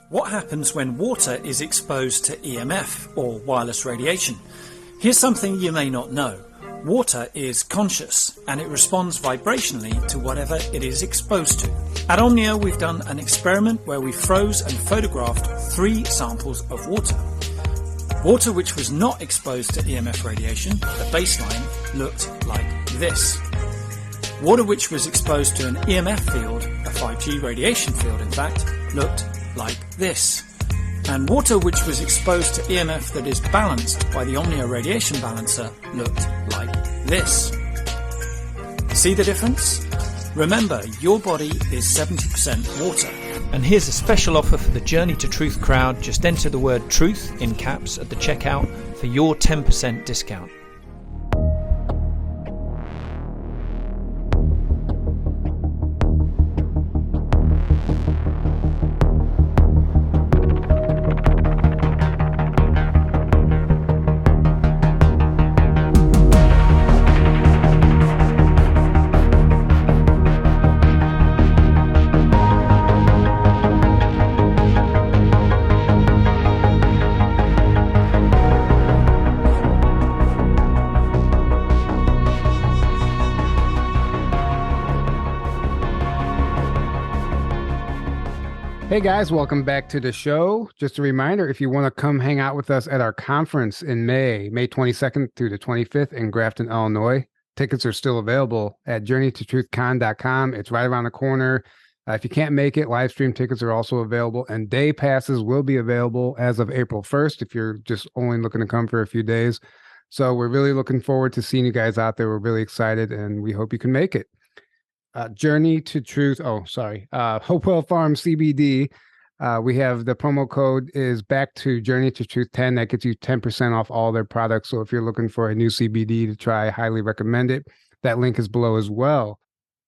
What happens when water is exposed to EMF, or wireless radiation? Here's something you may not know. Water is conscious, and it responds vibrationally to whatever it is exposed to. At Omnia, we've done an experiment where we froze and photographed 3 samples of water. Water which was not exposed to EMF radiation, the baseline, looked like this. Water which was exposed to an EMF field, a 5G radiation field in fact, looked like this. And water which was exposed to EMF that is balanced by the Omnia radiation balancer looked like this. See the difference? Remember, your body is 70% water. And here's a special offer for the Journey to Truth crowd. Just enter the word truth in caps at the checkout for your 10% discount. Hey guys, welcome back to the show. Just a reminder, if you want to come hang out with us at our conference in May 22nd through the 25th in Grafton, Illinois, tickets are still available at journeytotruthcon.com. It's right around the corner. If you can't make it, live stream tickets are also available, and day passes will be available as of April 1st if you're just only looking to come for a few days. So we're really looking forward to seeing you guys out there. We're really excited, and we hope you can make it. Journey to Truth. Hopewell Farm CBD. We have the promo code is back to Journey to Truth 10. That gets you 10% off all their products. So if you're looking for a new CBD to try, I highly recommend it. That link is below as well.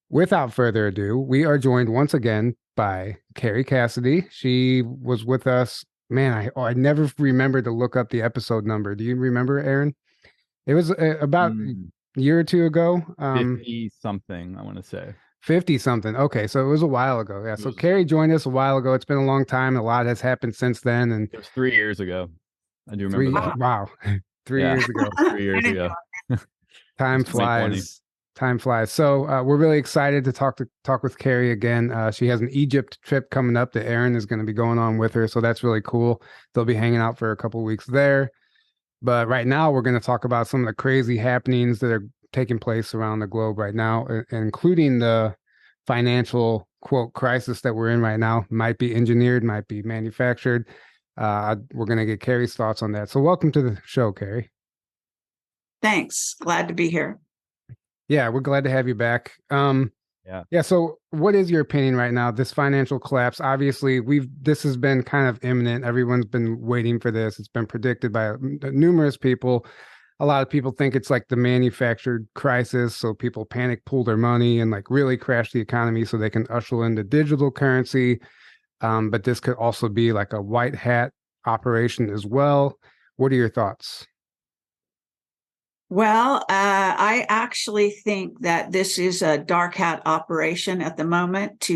Without further ado, we are joined once again by Kerry Cassidy. She was with us. Man, I never remember to look up the episode number. Do you remember, Aaron? It was about year or two ago. 50 something, I want to say. 50 something. Okay, so it was a while ago. Yeah. So Kerry joined us a while ago. It's been a long time. A lot has happened since then. And it was 3 years ago. I do remember that. Wow. 3 years ago. 3 years ago. Time flies. Time flies. So we're really excited to talk with Kerry again. She has an Egypt trip coming up that Aaron is going to be going on with her. So that's really cool. They'll be hanging out for a couple of weeks there. But right now, we're going to talk about some of the crazy happenings that are taking place around the globe right now, including the financial, quote, crisis that we're in right now. Might be engineered, might be manufactured. We're going to get Kerry's thoughts on that. So welcome to the show, Kerry. Thanks. Glad to be here. Yeah, we're glad to have you back. Yeah. So what is your opinion right now? This financial collapse, obviously, this has been kind of imminent. Everyone's been waiting for this. It's been predicted by numerous people. A lot of people think it's like the manufactured crisis. So people panic, pull their money and like really crash the economy so they can usher in the digital currency. But this could also be like a white hat operation as well. What are your thoughts? Well, I actually think that this is a dark hat operation at the moment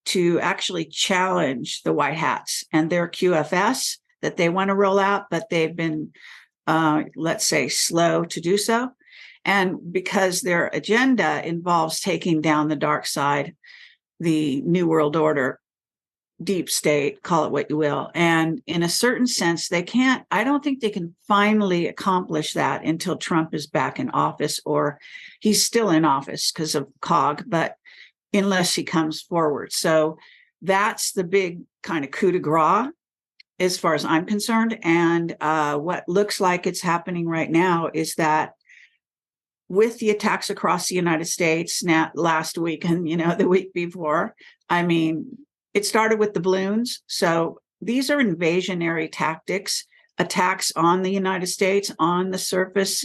to actually challenge the white hats and their QFS that they want to roll out, but they've been, let's say, slow to do so. And because their agenda involves taking down the dark side, the New World Order, deep state, call it what you will. And in a certain sense, I don't think they can finally accomplish that until Trump is back in office, or he's still in office because of COG, but unless he comes forward. So that's the big kind of coup de grace, as far as I'm concerned. And what looks like it's happening right now is that with the attacks across the United States last week and, the week before, it started with the balloons. So these are invasionary tactics, attacks on the United States, on the surface,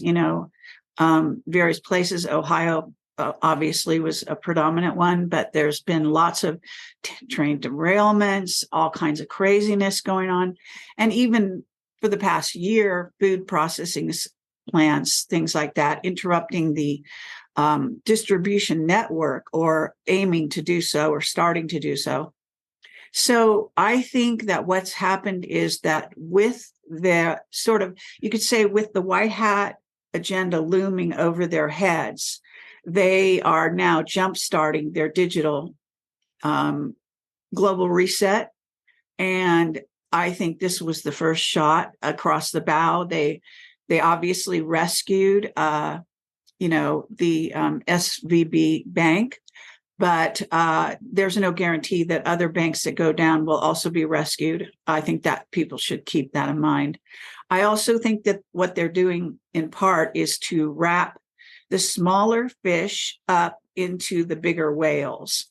various places. Ohio obviously was a predominant one, but there's been lots of train derailments, all kinds of craziness going on. And even for the past year, food processing plants, things like that, interrupting the distribution network or aiming to do so or starting to do so. So I think that what's happened is that with the sort of, you could say, with the white hat agenda looming over their heads, they are now jumpstarting their digital global reset. And I think this was the first shot across the bow. They obviously rescued, the SVB bank, but there's no guarantee that other banks that go down will also be rescued. I think that people should keep that in mind. I also think that what they're doing in part is to wrap the smaller fish up into the bigger whales.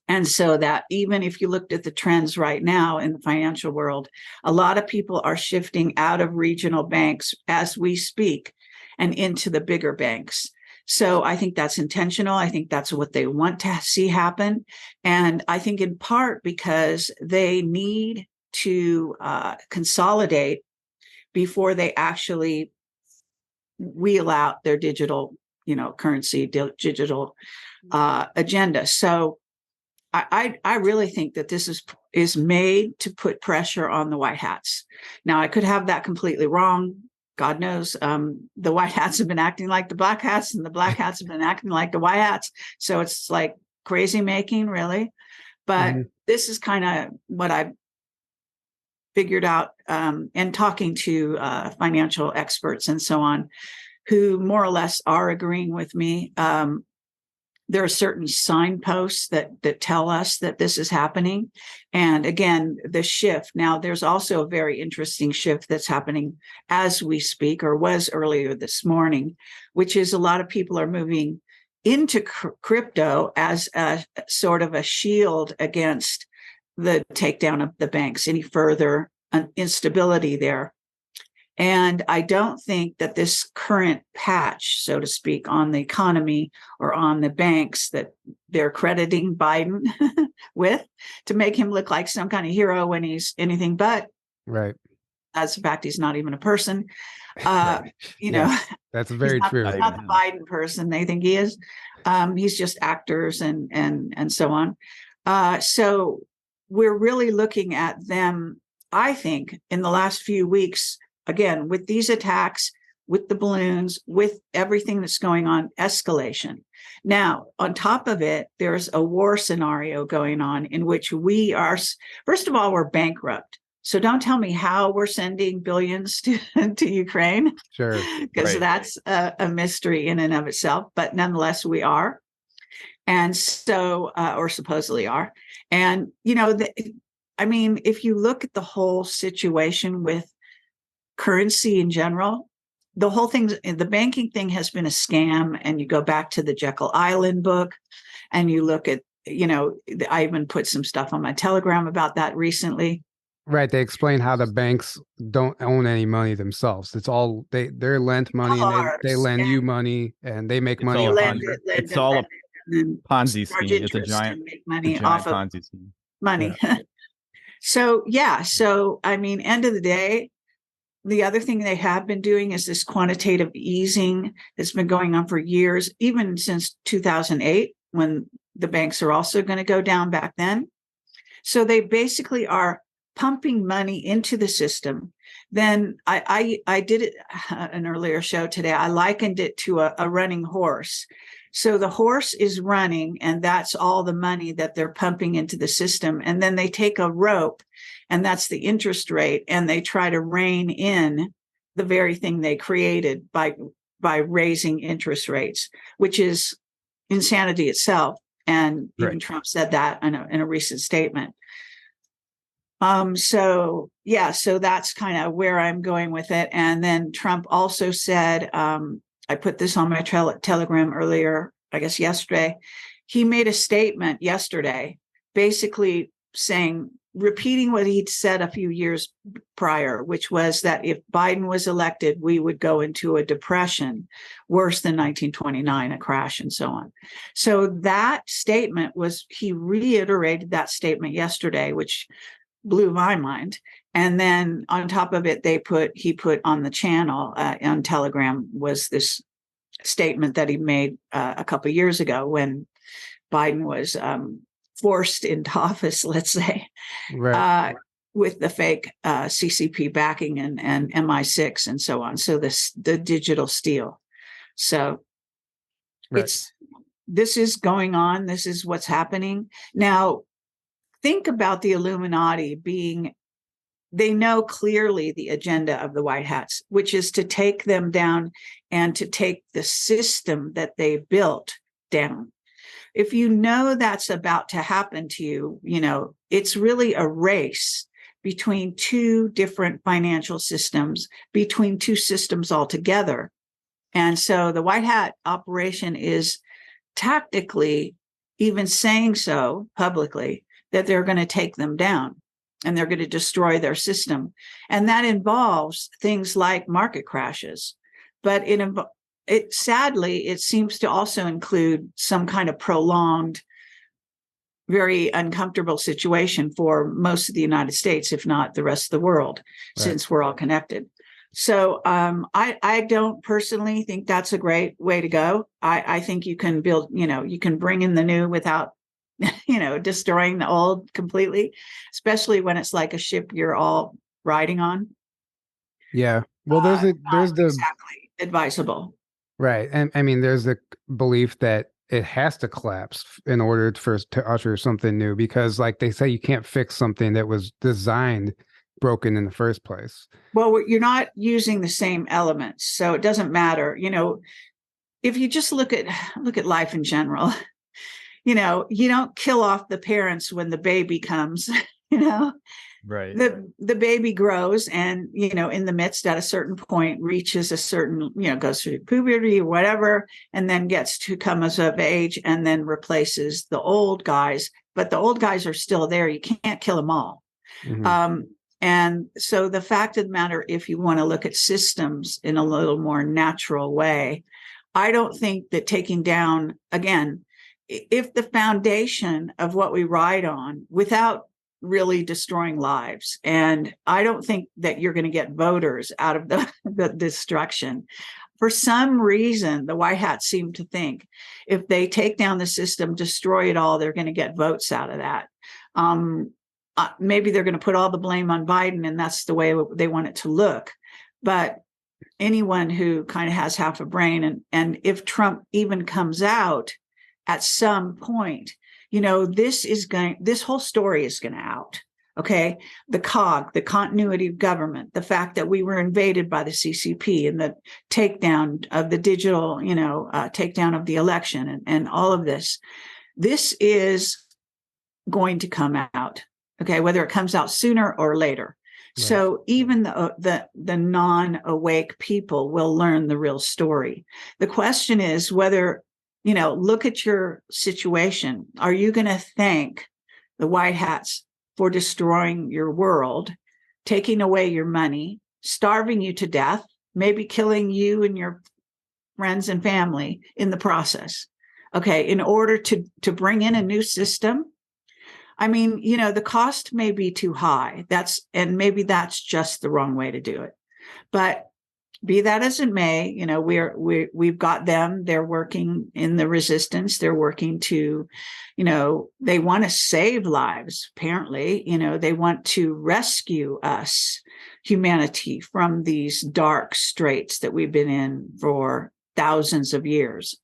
And so that even if you looked at the trends right now in the financial world, a lot of people are shifting out of regional banks as we speak and into the bigger banks. So I think that's intentional. I think that's what they want to see happen. And I think in part because they need to consolidate before they actually wheel out their digital, currency, digital agenda. So I really think that this is made to put pressure on the white hats. Now, I could have that completely wrong. God knows the white hats have been acting like the black hats, and the black hats have been acting like the white hats. So it's like crazy making, really. But this is kind of what I figured out and talking to financial experts and so on, who more or less are agreeing with me. There are certain signposts that tell us that this is happening. And again, the shift. Now, there's also a very interesting shift that's happening as we speak, or was earlier this morning, which is a lot of people are moving into crypto as a sort of a shield against the takedown of the banks, any further instability there. And I don't think that this current patch, so to speak, on the economy or on the banks that they're crediting Biden with to make him look like some kind of hero when he's anything but. Right. As a fact, he's not even a person. Right. That's very true. He's not the Biden person they think he is. He's just actors and so on. So we're really looking at them, I think, in the last few weeks, again, with these attacks, with the balloons, with everything that's going on, escalation. Now, on top of it, there's a war scenario going on in which we are, first of all, we're bankrupt. So don't tell me how we're sending billions to Ukraine. Sure. Because that's a mystery in and of itself. But nonetheless, we are. And so, or supposedly are. And, if you look at the whole situation with currency in general, the whole thing, the banking thing has been a scam. And you go back to the Jekyll Island book and you look at, I even put some stuff on my Telegram about that recently. Right. They explain how the banks don't own any money themselves. It's all they're lent money and they lend you money and they make money. It's all a Ponzi scheme. It's a giant money off of Ponzi scheme. Money. Yeah. So end of the day, the other thing they have been doing is this quantitative easing that's been going on for years, even since 2008, when the banks are also going to go down back then. So they basically are pumping money into the system. Then I did it an earlier show today. I likened it to a running horse. So the horse is running, and that's all the money that they're pumping into the system. And then they take a rope, and that's the interest rate, and they try to rein in the very thing they created by raising interest rates, which is insanity itself. And even Trump said that in a recent statement. So that's kind of where I'm going with it. And then Trump also said, I put this on my Telegram earlier, I guess yesterday. He made a statement yesterday, basically repeating what he'd said a few years prior, which was that if Biden was elected, we would go into a depression worse than 1929, a crash and so on. So that statement he reiterated that statement yesterday, which blew my mind. And then on top of it, he put on the channel on Telegram was this statement that he made a couple of years ago when Biden was forced into office, let's say, Right. with the fake CCP backing and MI6 and so on. So the digital steal. So Right. this is going on. This is what's happening. Now, think about the Illuminati being, they know clearly the agenda of the White Hats, which is to take them down and to take the system that they built down. If you know that's about to happen to you, you know, it's really a race between two different financial systems, between two systems altogether. And so the White Hat operation is tactically even saying so publicly that they're going to take them down and they're going to destroy their system. And that involves things like market crashes. But sadly, it seems to also include some kind of prolonged, very uncomfortable situation for most of the United States, if not the rest of the world, Right. since we're all connected. So I don't personally think that's a great way to go. I think you can build, you know, you can bring in the new without, you know, destroying the old completely, especially when it's like a ship you're all riding on. Yeah. Well, there's the exactly advisable. right, and I mean, there's the belief that it has to collapse in order to usher something new, because, like they say, you can't fix something that was designed broken in the first place. Well, you're not using the same elements, so it doesn't matter. You know, if you just look at life in general, you know, you don't kill off the parents when the baby comes, you know. Right. The baby grows and, you know, in the midst at a certain point reaches a certain, you know, goes through puberty or whatever, and then gets to come as of age and then replaces the old guys. But the old guys are still there. You can't kill them all. Mm-hmm. And so the fact of the matter, if you want to look at systems in a little more natural way, I don't think that taking down, again, if the foundation of what we ride on without really destroying lives, and I don't think that you're going to get voters out of the destruction. For some reason, the White Hats seem to think if they take down the system, destroy it all, they're going to get votes out of that. Maybe they're going to put all the blame on Biden, and that's the way they want it to look. But anyone who kind of has half a brain, and if Trump even comes out at some point, you know, this whole story is going to out. Okay. The continuity of government, the fact that we were invaded by the CCP and the takedown of the digital, you know, takedown of the election and all of this is going to come out. Okay. Whether it comes out sooner or later. Right. So even the non-awake people will learn the real story. The question is whether, you know, look at your situation. Are you going to thank the White Hats for destroying your world, taking away your money, starving you to death, maybe killing you and your friends and family in the process? Okay, in order to bring in a new system? I mean, you know, the cost may be too high. Maybe that's just the wrong way to do it. But be that as it may, you know, we've got them. They're working in the resistance. They're working to, you know, they want to save lives. Apparently, you know, they want to rescue us, humanity, from these dark straits that we've been in for thousands of years.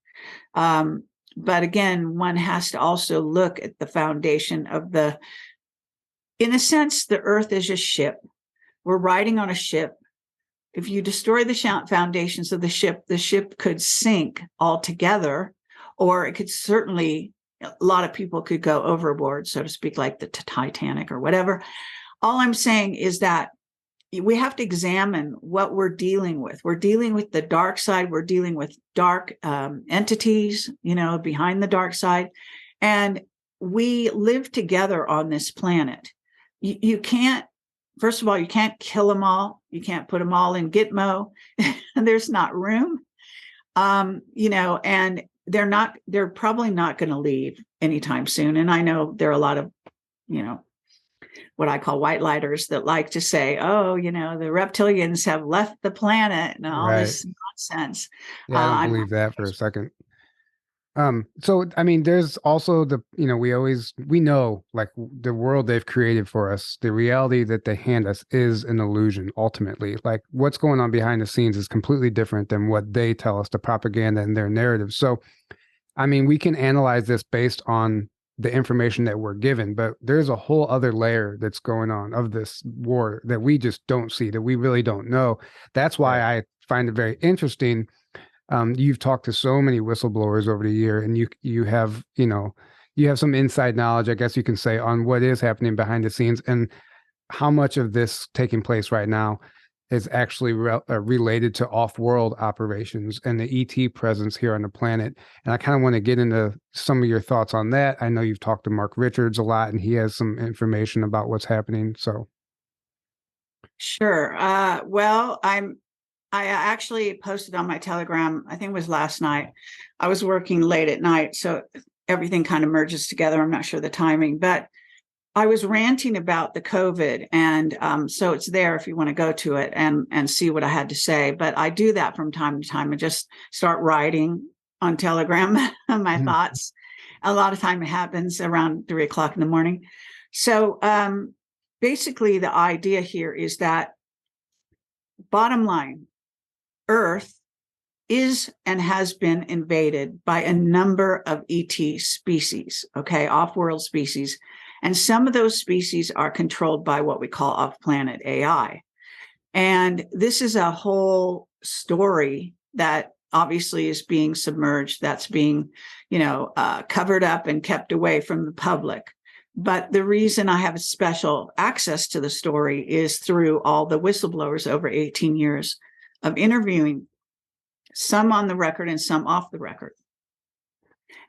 But again, one has to also look at the foundation of in a sense, the earth is a ship. We're riding on a ship. If you destroy the foundations of the ship could sink altogether, or it could certainly, a lot of people could go overboard, so to speak, like the Titanic or whatever. All I'm saying is that we have to examine what we're dealing with. We're dealing with the dark side. We're dealing with dark entities, you know, behind the dark side. And we live together on this planet. You can't, first of all, you can't kill them all. You can't put them all in Gitmo. There's not room, you know, and they're probably not going to leave anytime soon. And I know there are a lot of, you know, what I call white lighters that like to say, oh, you know, the reptilians have left the planet and all this nonsense. Yeah, I don't believe that for a second. So I mean, there's also we know like the world they've created for us, the reality that they hand us is an illusion ultimately. Like what's going on behind the scenes is completely different than what they tell us, the propaganda and their narrative. So I mean, we can analyze this based on the information that we're given, but there's a whole other layer that's going on of this war that we just don't see, that we really don't know. That's why I find it very interesting. You've talked to so many whistleblowers over the year, and you have you have some inside knowledge, I guess you can say, on what is happening behind the scenes and how much of this taking place right now is actually related to off-world operations and the ET presence here on the planet. And I kind of want to get into some of your thoughts on that. I know you've talked to Mark Richards a lot, and he has some information about what's happening. So, sure. Well, I actually posted on my Telegram, I think it was last night. I was working late at night, so everything kind of merges together. I'm not sure the timing, but I was ranting about the COVID, and so it's there if you want to go to it and see what I had to say. But I do that from time to time and just start writing on Telegram my thoughts. A lot of time it happens around 3:00 in the morning. So basically, the idea here is that, bottom line, Earth is and has been invaded by a number of ET species, okay, off-world species. And some of those species are controlled by what we call off-planet AI. And this is a whole story that obviously is being submerged, that's being, covered up and kept away from the public. But the reason I have special access to the story is through all the whistleblowers over 18 years of interviewing, some on the record and some off the record.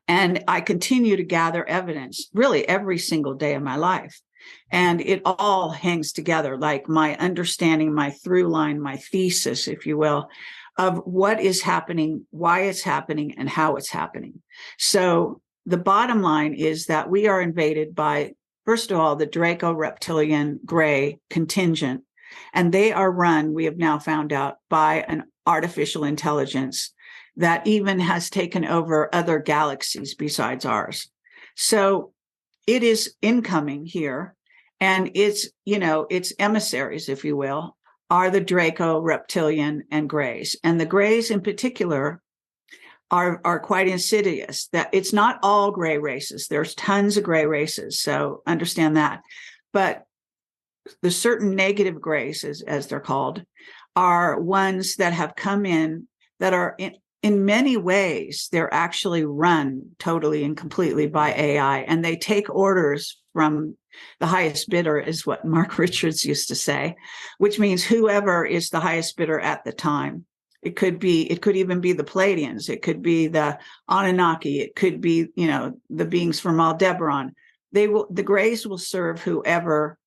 And I continue to gather evidence really every single day of my life. And it all hangs together, like my understanding, my through line, my thesis, if you will, of what is happening, why it's happening, and how it's happening. So the bottom line is that we are invaded by, first of all, the Draco reptilian gray contingent. And they are run, we have now found out, by an artificial intelligence that even has taken over other galaxies besides ours. So it is incoming here, and its emissaries, if you will, are the Draco reptilian and grays. And the grays in particular are quite insidious. That it's not all gray races. There's tons of gray races, so understand that. But the certain negative grays, as they're called, are ones that have come in that are in many ways, they're actually run totally and completely by AI, and they take orders from the highest bidder, is what Mark Richards used to say, which means whoever is the highest bidder at the time. It could even be the Pleiadians. It could be the Anunnaki. It could be, the beings from Aldebaran. The grays will serve whoever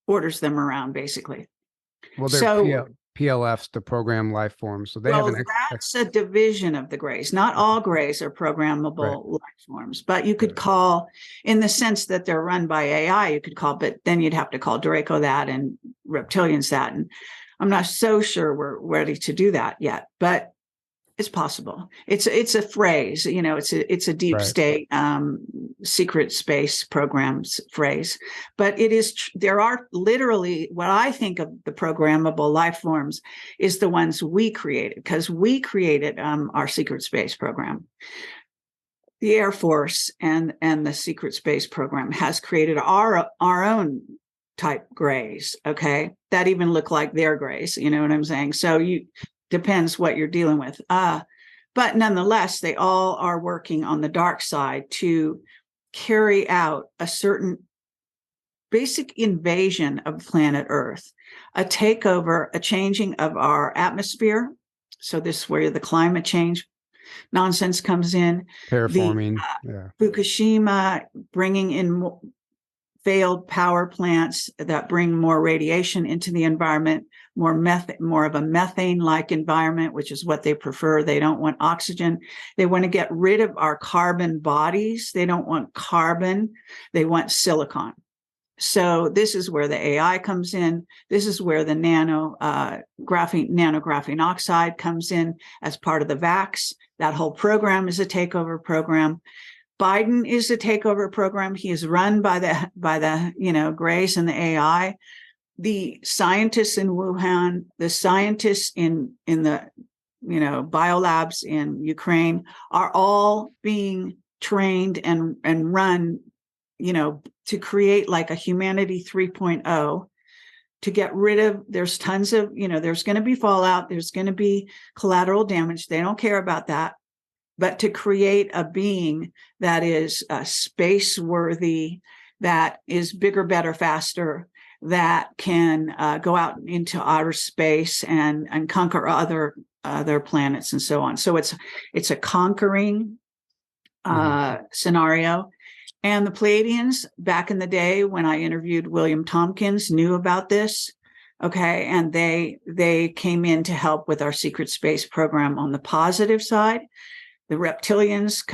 orders them around, basically. Well, they're PLFs, the program life forms. So they have that's a division of the grays. Not all grays are programmable life forms, but you could call, in the sense that they're run by AI, you could call, but then you'd have to call Draco that and reptilians that. And I'm not so sure we're ready to do that yet, but it's possible. It's a phrase, it's a deep state secret space programs phrase, but it is. There are literally, what I think of the programmable life forms is the ones we created, because we created our secret space program. The Air Force and the secret space program has created our own type grays, okay, that even look like their grays. You know what I'm saying? So depends what you're dealing with. But nonetheless, they all are working on the dark side to carry out a certain basic invasion of planet Earth, a takeover, a changing of our atmosphere. So this is where the climate change nonsense comes in. Terraforming. Fukushima, bringing in failed power plants that bring more radiation into the environment, more of a methane-like environment, which is what they prefer. They don't want oxygen. They want to get rid of our carbon bodies. They don't want carbon. They want silicon. So this is where the AI comes in. This is where the nano graphene oxide comes in as part of the VAX. That whole program is a takeover program. Biden is a takeover program. He is run by the Grays and the AI. The scientists in Wuhan, the scientists in the biolabs in Ukraine are all being trained and run, to create like a humanity 3.0, to get rid of, there's tons of, there's going to be fallout, there's going to be collateral damage. They don't care about that. But to create a being that is space worthy, that is bigger, better, faster, that can go out into outer space and conquer other planets and so on. So it's a conquering scenario. And the Pleiadians, back in the day when I interviewed William Tompkins, knew about this. Okay, and they came in to help with our secret space program on the positive side. The reptilians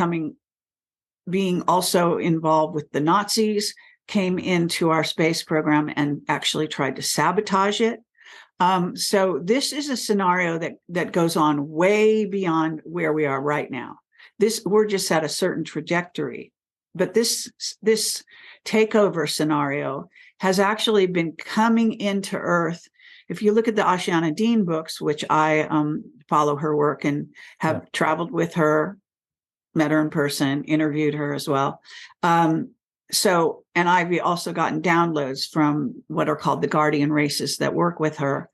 being also involved with the Nazis, came into our space program and actually tried to sabotage it. So this is a scenario that goes on way beyond where we are right now. We're just at a certain trajectory, but this takeover scenario has actually been coming into Earth. If you look at the Ashiana Dean books, which I follow her work and have traveled with her, met her in person, interviewed her as well. And I've also gotten downloads from what are called the guardian races that work with her.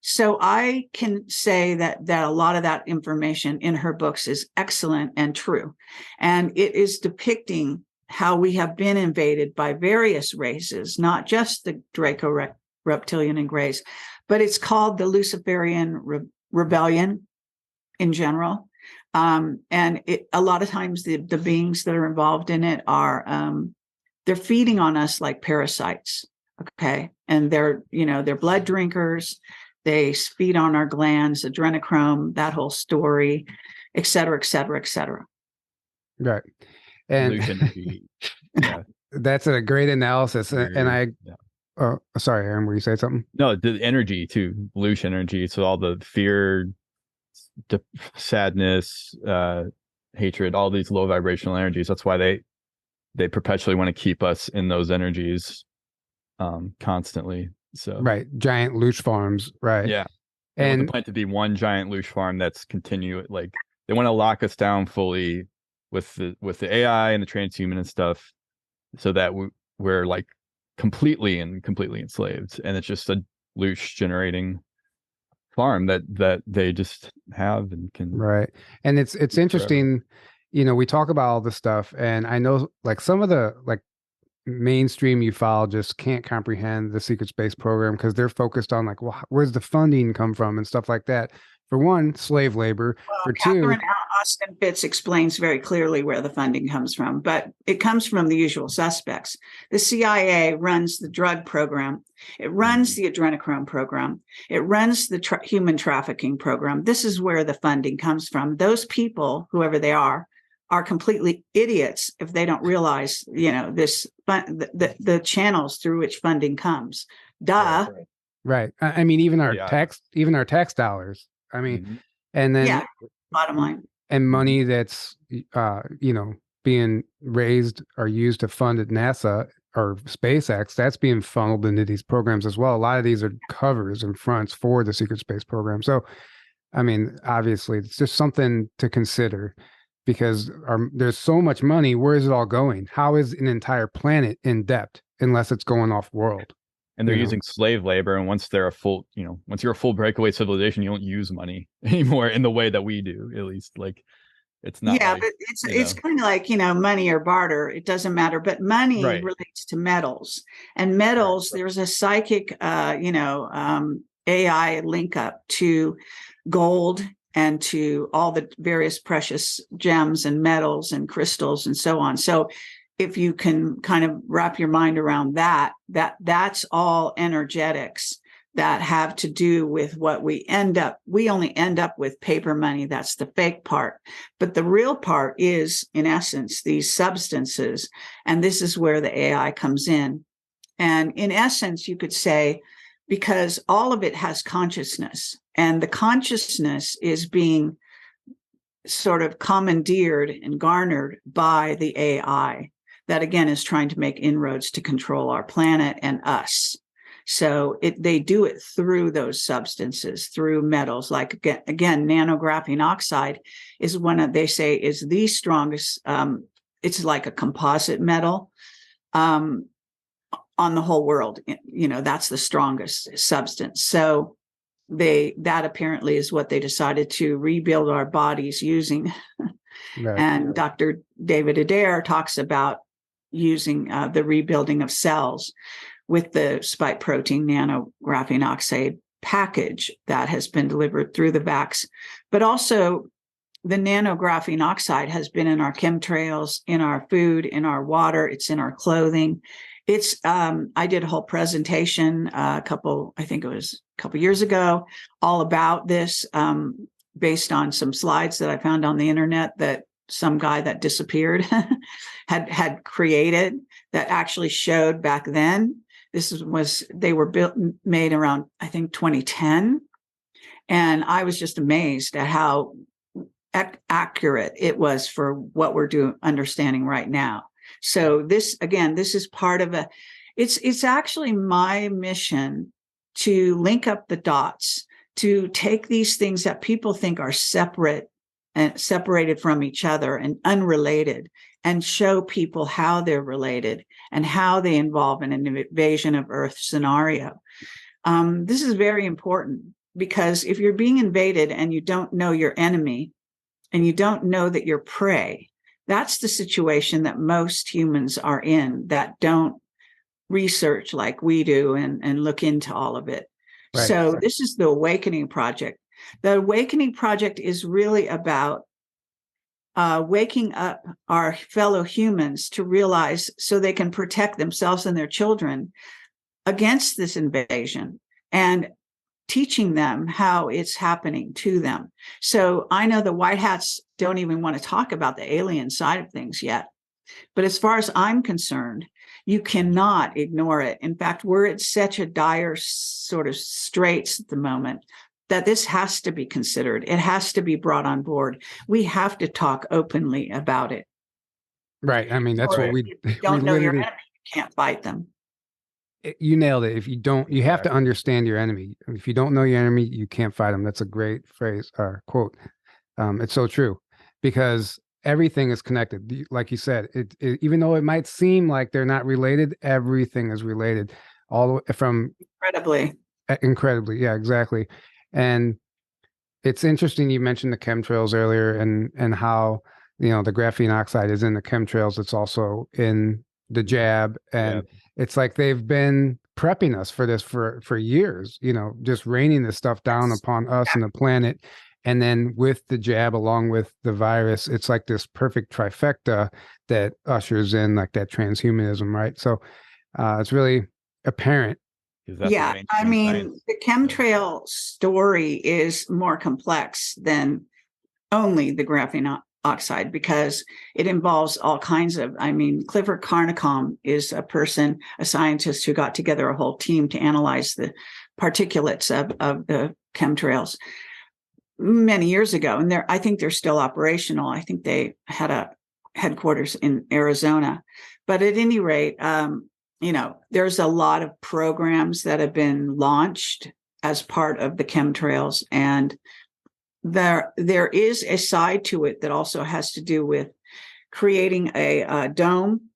So I can say that a lot of that information in her books is excellent and true. And it is depicting how we have been invaded by various races, not just the Draco reptilian and Greys, but it's called the Luciferian rebellion in general. And a lot of times the beings that are involved in it are, they're feeding on us like parasites. Okay. And they're blood drinkers. They feed on our glands, adrenochrome, that whole story, et cetera, et cetera, et cetera. Right. And that's a great analysis. And sorry, Aaron, were you saying something? No, the energy too, pollution energy. So all the fear, sadness, hatred, all these low vibrational energies. That's why they perpetually want to keep us in those energies constantly. So right, giant loosh farms, right? Yeah, and the plan to be one giant loosh farm that's continuous. Like they want to lock us down fully with the AI and the transhuman and stuff, so that we're like completely enslaved, and it's just a loosh generating farm that they just have and can. Right, and it's interesting. We talk about all this stuff, and I know like some of the mainstream ufologists can't comprehend the secret space program because they're focused on like, well, where's the funding come from and stuff like that. For one, slave labor. For two, Austin Fitz explains very clearly where the funding comes from, but it comes from the usual suspects. The CIA runs the drug program. It runs the adrenochrome program. It runs the human trafficking program. This is where the funding comes from. Those people, whoever they are completely idiots if they don't realize, the channels through which funding comes. Duh. Right. I mean, even our tax dollars. I mean, and then bottom line, and money that's being raised or used to fund at NASA or SpaceX, that's being funneled into these programs as well. A lot of these are covers and fronts for the secret space program. So, I mean, obviously, it's just something to consider. Because there's so much money, where is it all going? How is an entire planet in debt unless it's going off world? And they're using slave labor. And once you're a full breakaway civilization, you don't use money anymore in the way that we do, at least. Like it's not. Yeah, but it's kind of like, money or barter. It doesn't matter. But money relates to metals, and metals. There's a psychic, AI link up to gold and to all the various precious gems and metals and crystals and so on. So if you can kind of wrap your mind around that's all energetics that have to do with what we only end up with paper money. That's the fake part. But the real part is, in essence, these substances. And this is where the AI comes in. And in essence, you could say, because all of it has consciousness, and the consciousness is being sort of commandeered and garnered by the AI that, again, is trying to make inroads to control our planet and us. So they do it through those substances, through metals. Like, again, nanographene oxide is they say is the strongest. It's like a composite metal on the whole world. That's the strongest substance. So that apparently is what they decided to rebuild our bodies using. Right. And Dr. David Adair talks about using the rebuilding of cells with the spike protein nanographene oxide package that has been delivered through the vax. But also the nanographene oxide has been in our chemtrails, in our food, in our water, it's in our clothing. I did a whole presentation I think it was a couple years ago, all about this, based on some slides that I found on the internet that some guy that disappeared had created, that actually showed back then. They were made around, I think, 2010. And I was just amazed at how accurate it was for what we're understanding right now. So this is part of it's actually my mission to link up the dots, to take these things that people think are separate and separated from each other and unrelated, and show people how they're related and how they involve in an invasion of Earth scenario. This is very important, because if you're being invaded and you don't know your enemy and you don't know that you're prey, that's the situation that most humans are in that don't research like we do and look into all of it. Right. So this is the Awakening Project. The Awakening Project is really about waking up our fellow humans to realize, so they can protect themselves and their children against this invasion, and teaching them how it's happening to them. So I know the white hats don't even want to talk about the alien side of things yet. But as far as I'm concerned, you cannot ignore it. In fact, we're at such a dire sort of straits at the moment that this has to be considered. It has to be brought on board. We have to talk openly about it. Right. I mean, that's what we don't know your enemy, you can't fight them. You nailed it. If you don't, you have to understand your enemy. If you don't know your enemy, you can't fight them. That's a great phrase or quote. It's so true, because everything is connected. Like you said, even though it might seem like they're not related, everything is related. All the way from incredibly. Yeah, exactly. And it's interesting. You mentioned the chemtrails earlier, and how, the graphene oxide is in the chemtrails. It's also in the jab, and it's like they've been prepping us for this for years, just raining this stuff down upon us and the planet. And then with the jab, along with the virus, it's like this perfect trifecta that ushers in like that transhumanism, right? So it's really apparent. Yeah, I mean, the chemtrail story is more complex than only the graphene oxide, because it involves all kinds of, Clifford Carnicom is a scientist who got together a whole team to analyze the particulates of the chemtrails many years ago. And I think they're still operational. I think they had a headquarters in Arizona. But at any rate, there's a lot of programs that have been launched as part of the chemtrails, and there is a side to it that also has to do with creating a dome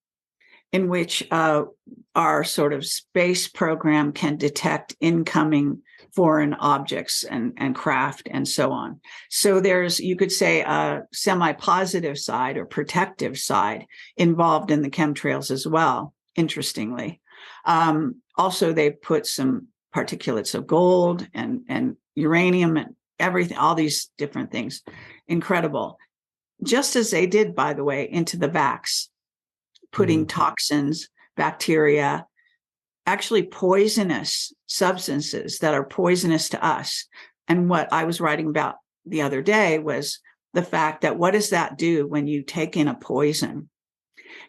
in which our sort of space program can detect incoming foreign objects and craft and so on. So there's, you could say, a semi-positive side or protective side involved in the chemtrails as well, interestingly. Also, they put some particulates of gold and uranium and everything, all these different things. Incredible. Just as they did, by the way, into the vax, putting toxins, bacteria, actually poisonous substances that are poisonous to us. And what I was writing about the other day was the fact that what does that do when you take in a poison?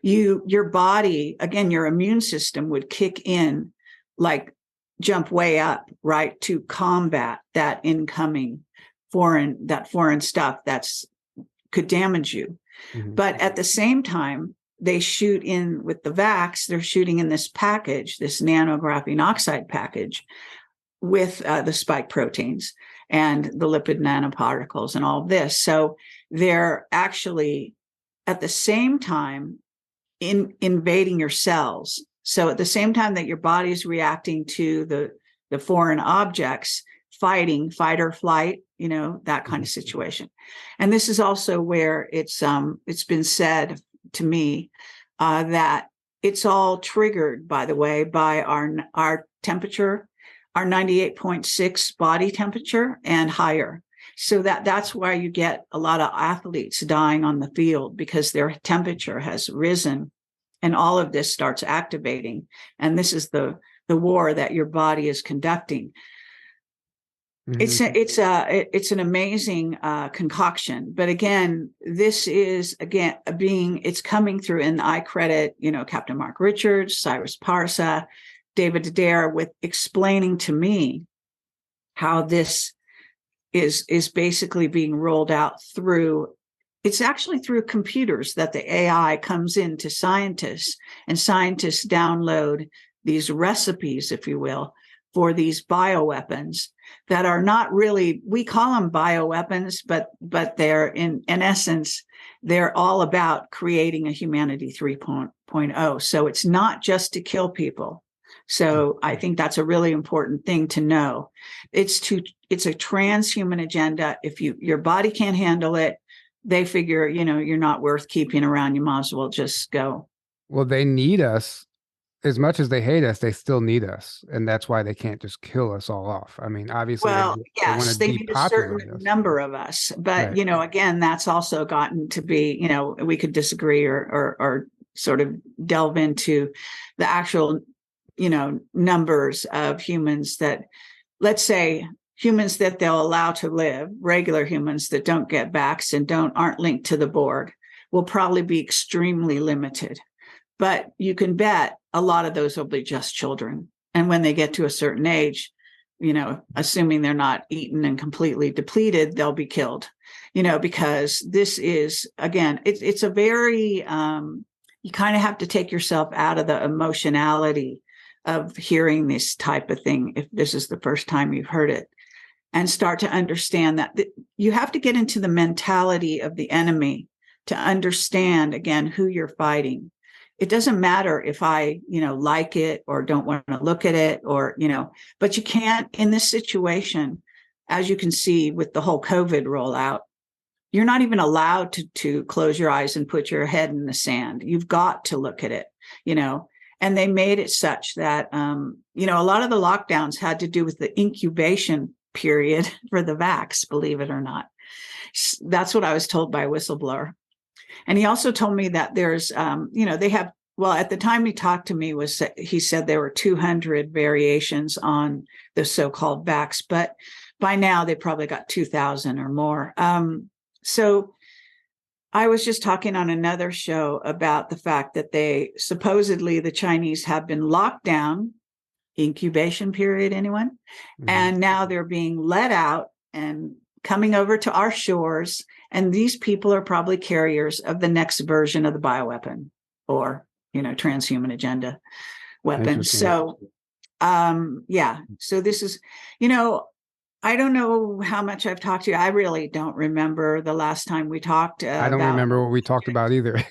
Your body, again, your immune system would kick in, like jump way up, right, to combat that incoming foreign stuff that's could damage you. But at the same time, they shoot in with the vax, they're shooting in this package, this nanographene oxide package with the spike proteins and the lipid nanoparticles and all of this. So they're actually at the same time invading your cells. So at the same time that your body is reacting to the foreign objects, fighting, fight or flight, that kind of situation. And this is also where it's been said to me that it's all triggered, by the way, by our temperature, our 98.6 body temperature and higher. So that's why you get a lot of athletes dying on the field, because their temperature has risen and all of this starts activating. And this is the war that your body is conducting. It's an amazing concoction. But again, this is it's coming through, and I credit, Captain Mark Richards, Cyrus Parsa, David Adair with explaining to me how this is basically being rolled out through. It's actually through computers that the AI comes into scientists, and scientists download these recipes, if you will, for these bioweapons that are not really, we call them bioweapons, but they're in essence, they're all about creating a humanity 3.0. So it's not just to kill people. So I think that's a really important thing to know. It's a transhuman agenda. If your body can't handle it, they figure, you're not worth keeping around. You might as well just go. Well, they need us. As much as they hate us, they still need us. And that's why they can't just kill us all off. I mean, obviously, yes, they need a certain number of us. But, right. Again, that's also gotten to be, we could disagree or sort of delve into the actual, numbers of humans that, let's say, humans that they'll allow to live, regular humans that don't get vaxxed and aren't linked to the Borg, will probably be extremely limited. But you can bet a lot of those will be just children. And when they get to a certain age, assuming they're not eaten and completely depleted, they'll be killed, because this is, again, it's a very, you kind of have to take yourself out of the emotionality of hearing this type of thing, if this is the first time you've heard it, and start to understand that you have to get into the mentality of the enemy to understand, again, who you're fighting. It doesn't matter if I, like it or don't want to look at it or, but you can't in this situation, as you can see with the whole COVID rollout, you're not even allowed to close your eyes and put your head in the sand. You've got to look at it, and they made it such that, a lot of the lockdowns had to do with the incubation period for the vax, believe it or not. That's what I was told by a whistleblower. And he also told me that there's, they have, at the time he talked to me he said there were 200 variations on the so-called vax, but by now they probably got 2,000 or more. So I was just talking on another show about the fact that the Chinese have been locked down, incubation period, anyone? Mm-hmm. And now they're being let out and coming over to our shores. And these people are probably carriers of the next version of the bioweapon or, transhuman agenda weapon. So, so this is, I don't know how much I've talked to you. I really don't remember the last time we talked. I don't remember what we talked about either.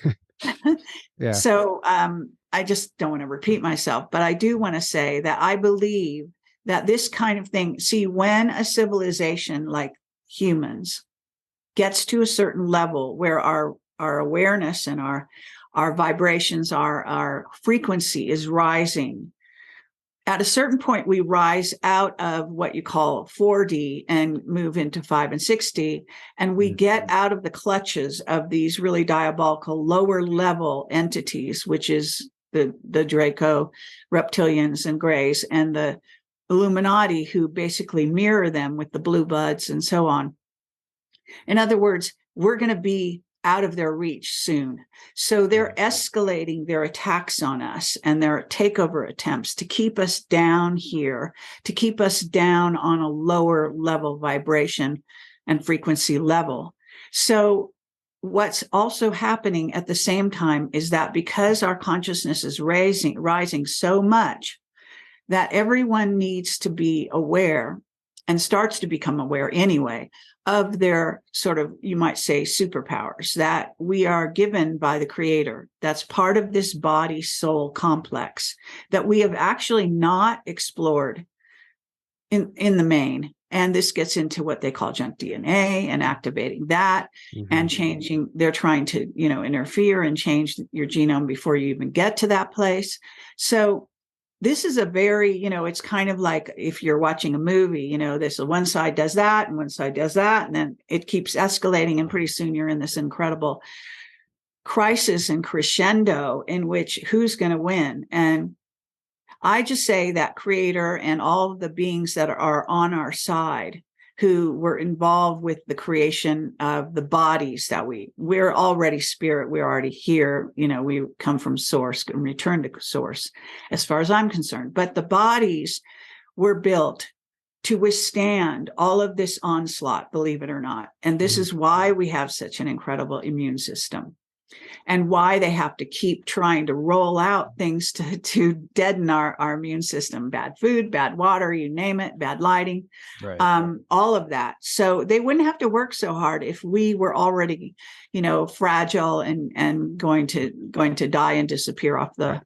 Yeah. So I just don't want to repeat myself, but I do want to say that I believe that this kind of thing, when a civilization like humans gets to a certain level where our awareness and our vibrations, our frequency is rising, at a certain point, we rise out of what you call 4D and move into 5 and 6D, and we get out of the clutches of these really diabolical lower level entities, which is the Draco reptilians and Greys and the Illuminati, who basically mirror them with the blue buds and so on. In other words, we're going to be out of their reach soon. So they're escalating their attacks on us and their takeover attempts to keep us down here, to keep us down on a lower level vibration and frequency level. So what's also happening at the same time is that because our consciousness is rising so much, that everyone needs to be aware and starts to become aware anyway of their sort of, you might say, superpowers that we are given by the Creator. That's part of this body soul complex that we have actually not explored in the main. And this gets into what they call junk DNA and activating that and changing. They're trying to, interfere and change your genome before you even get to that place. So this is a very, it's kind of like if you're watching a movie, this one side does that and one side does that, and then it keeps escalating, and pretty soon you're in this incredible crisis and crescendo in which who's going to win. And I just say that Creator and all of the beings that are on our side who were involved with the creation of the bodies that we're already spirit, we're already here, we come from source and return to source as far as I'm concerned. But the bodies were built to withstand all of this onslaught, believe it or not. And this is why we have such an incredible immune system, and why they have to keep trying to roll out things to deaden our immune system. Bad food, bad water, you name it, bad lighting, Right. All of that. So they wouldn't have to work so hard if we were already, fragile and going to die and disappear off the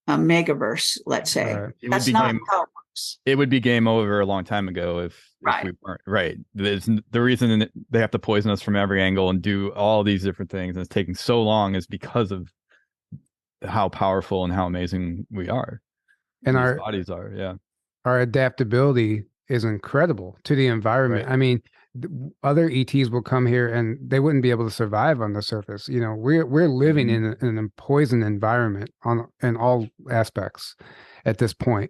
megaverse, let's say. Right. That's not how it works. It would be game over a long time ago if we weren't. Right. There's the reason they have to poison us from every angle and do all these different things, and it's taking so long, is because of how powerful and how amazing we are. And these our bodies are, yeah. Our adaptability is incredible to the environment. Right. I mean, other ETs will come here and they wouldn't be able to survive on the surface. We're living in a poisoned environment in all aspects at this point.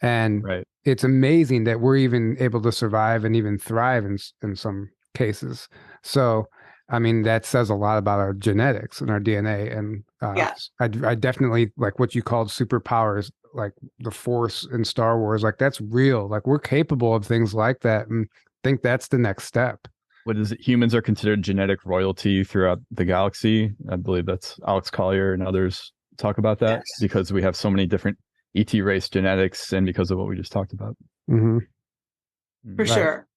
And it's amazing that we're even able to survive and even thrive in some cases. So, I mean, that says a lot about our genetics and our DNA. And I definitely like what you called superpowers, like the Force in Star Wars. Like, that's real. Like, we're capable of things like that. And I think that's the next step. What is it? Humans are considered genetic royalty throughout the galaxy. I believe that's Alex Collier and others talk about that, because we have so many different ET race genetics, and because of what we just talked about. For sure.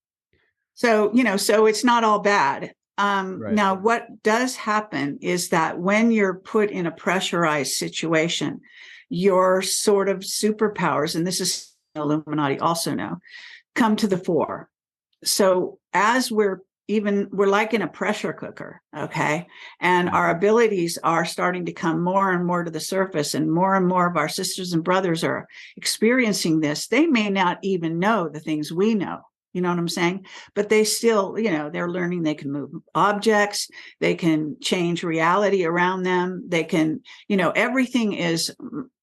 So, so it's not all bad. Now, what does happen is that when you're put in a pressurized situation, your sort of superpowers, and this is Illuminati also know, come to the fore. So as we're like in a pressure cooker, okay? And our abilities are starting to come more and more to the surface, and more of our sisters and brothers are experiencing this. They may not even know the things we know. You know what I'm saying? But they still, they're learning they can move objects, they can change reality around them. They can, everything is,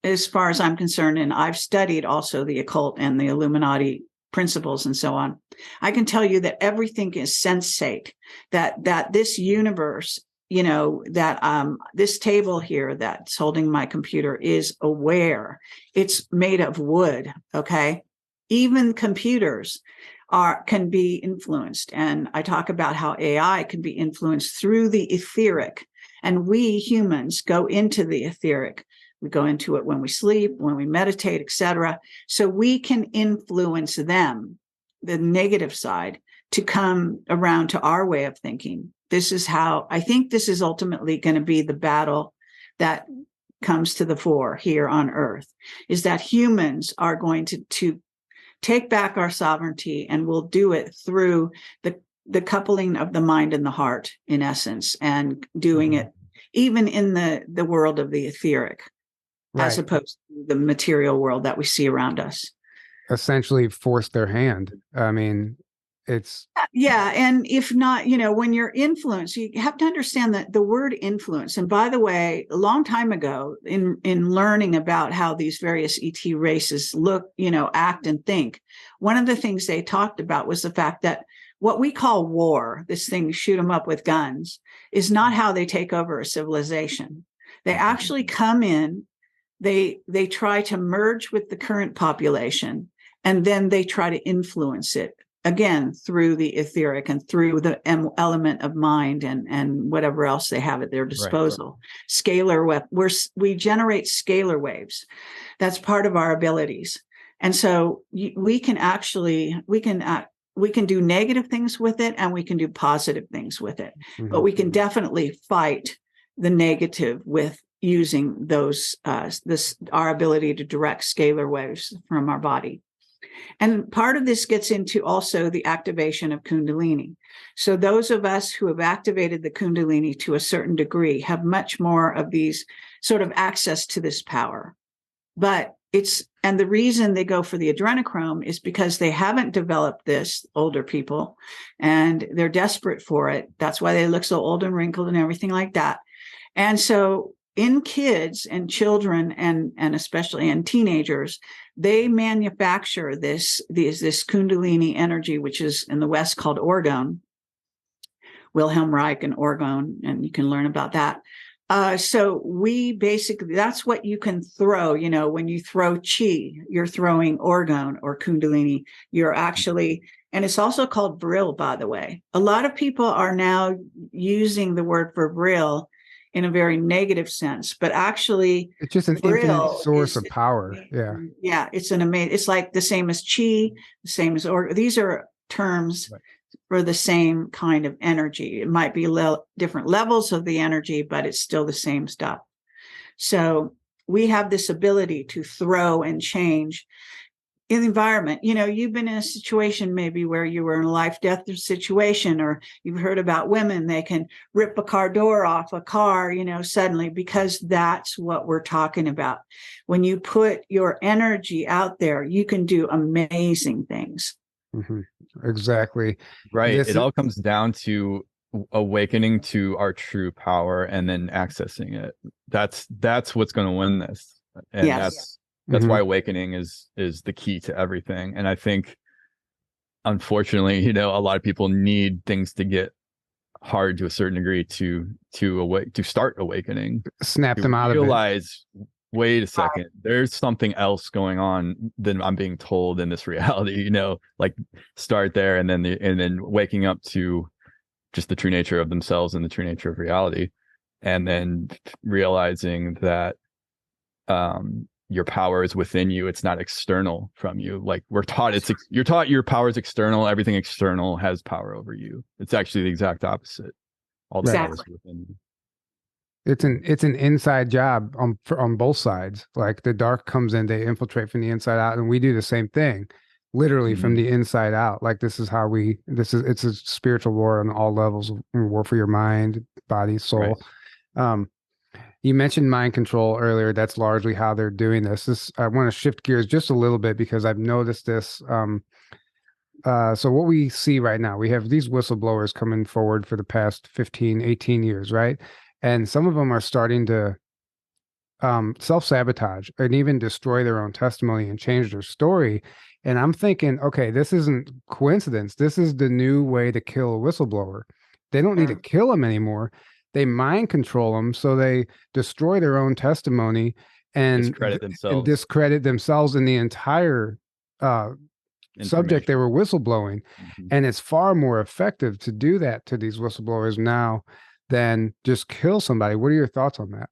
as far as I'm concerned, and I've studied also the occult and the Illuminati principles and so on. I can tell you that everything is sensate, that this universe, that this table here that's holding my computer is aware. It's made of wood, okay? Even computers can be influenced. And I talk about how AI can be influenced through the etheric. And we humans go into the etheric. We go into it when we sleep, when we meditate, etc. So we can influence them, the negative side, to come around to our way of thinking. This is how I think this is ultimately going to be the battle that comes to the fore here on Earth, is that humans are going to take back our sovereignty, and we'll do it through the coupling of the mind and the heart, in essence, and doing it even in the world of the etheric, as opposed to the material world that we see around us. Essentially force their hand. I mean, it's... Yeah. And if not, when you're influenced, you have to understand that the word influence, and by the way, a long time ago in learning about how these various ET races look, act and think, one of the things they talked about was the fact that what we call war, this thing, shoot them up with guns, is not how they take over a civilization. They actually come in, they try to merge with the current population, and then they try to influence it again, through the etheric and through the element of mind and whatever else they have at their disposal. Scalar we generate scalar waves. That's part of our abilities. And so we can do negative things with it, and we can do positive things with it. Mm-hmm. But we can definitely fight the negative with using those our ability to direct scalar waves from our body. And part of this gets into also the activation of Kundalini. So those of us who have activated the Kundalini to a certain degree have much more of these sort of access to this power. And the reason they go for the adrenochrome is because they haven't developed this, older people, and they're desperate for it. That's why they look so old and wrinkled and everything like that. And so in kids and children and especially in teenagers, they manufacture this Kundalini energy, which is in the West called orgone, Wilhelm Reich and orgone, and you can learn about that. So we basically, that's what you can throw, when you throw chi, you're throwing orgone or Kundalini. You're actually, and it's also called vril, by the way. A lot of people are now using the word for vril in a very negative sense, but actually it's just an infinite source of power. Yeah. Yeah. It's it's like the same as chi, the same as these are terms for the same kind of energy. It might be different levels of the energy, but it's still the same stuff. So we have this ability to throw and change in the environment. You've been in a situation maybe where you were in a life-death situation, or you've heard about women, they can rip a car door off a car, suddenly, because that's what we're talking about. When you put your energy out there, you can do amazing things. Mm-hmm. Exactly. Right. It all comes down to awakening to our true power and then accessing it. That's what's going to win this. And that's mm-hmm. why awakening is the key to everything. And I think, unfortunately, a lot of people need things to get hard to a certain degree to start awakening. Snap them out of it. Realize, wait a second, there's something else going on than I'm being told in this reality, like start there, and then waking up to just the true nature of themselves and the true nature of reality. And then realizing that your power is within you. It's not external from you. Like we're taught, you're taught your power is external. Everything external has power over you. It's actually the exact opposite. All the power is within you. It's an inside job on both sides. Like the dark comes in, they infiltrate from the inside out, and we do the same thing, literally mm-hmm. from the inside out. Like it's a spiritual war on all levels, war for your mind, body, soul. Right. You mentioned mind control earlier. That's largely how they're doing this. I want to shift gears just a little bit because I've noticed this. So what we see right now, we have these whistleblowers coming forward for the past 15, 18 years, right? And some of them are starting to self-sabotage and even destroy their own testimony and change their story. And I'm thinking, okay, this isn't coincidence. This is the new way to kill a whistleblower. They don't need to kill them anymore. They mind control them, so they destroy their own testimony and discredit themselves in the entire subject they were whistleblowing. Mm-hmm. And it's far more effective to do that to these whistleblowers now than just kill somebody. What are your thoughts on that?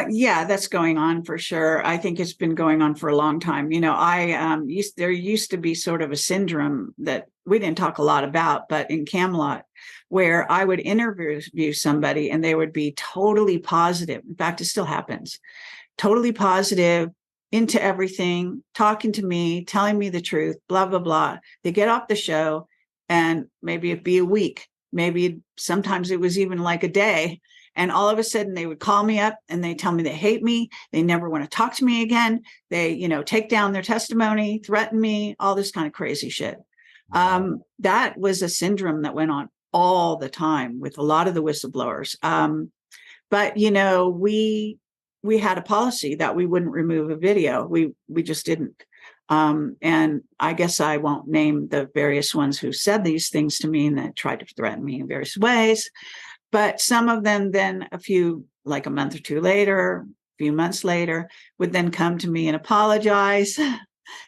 Yeah, that's going on for sure. I think it's been going on for a long time. There used to be sort of a syndrome that we didn't talk a lot about, but in Camelot, where I would interview somebody and they would be totally positive. In fact, it still happens. Totally positive, into everything, talking to me, telling me the truth, blah, blah, blah. They get off the show and maybe it'd be a week. Maybe sometimes it was even like a day. And all of a sudden they would call me up and they tell me they hate me. They never want to talk to me again. They, take down their testimony, threaten me, all this kind of crazy shit. That was a syndrome that went on all the time with a lot of the whistleblowers. But, we had a policy that we wouldn't remove a video. We just didn't. And I guess I won't name the various ones who said these things to me and that tried to threaten me in various ways. But some of them then like a month or two later, a few months later, would then come to me and apologize.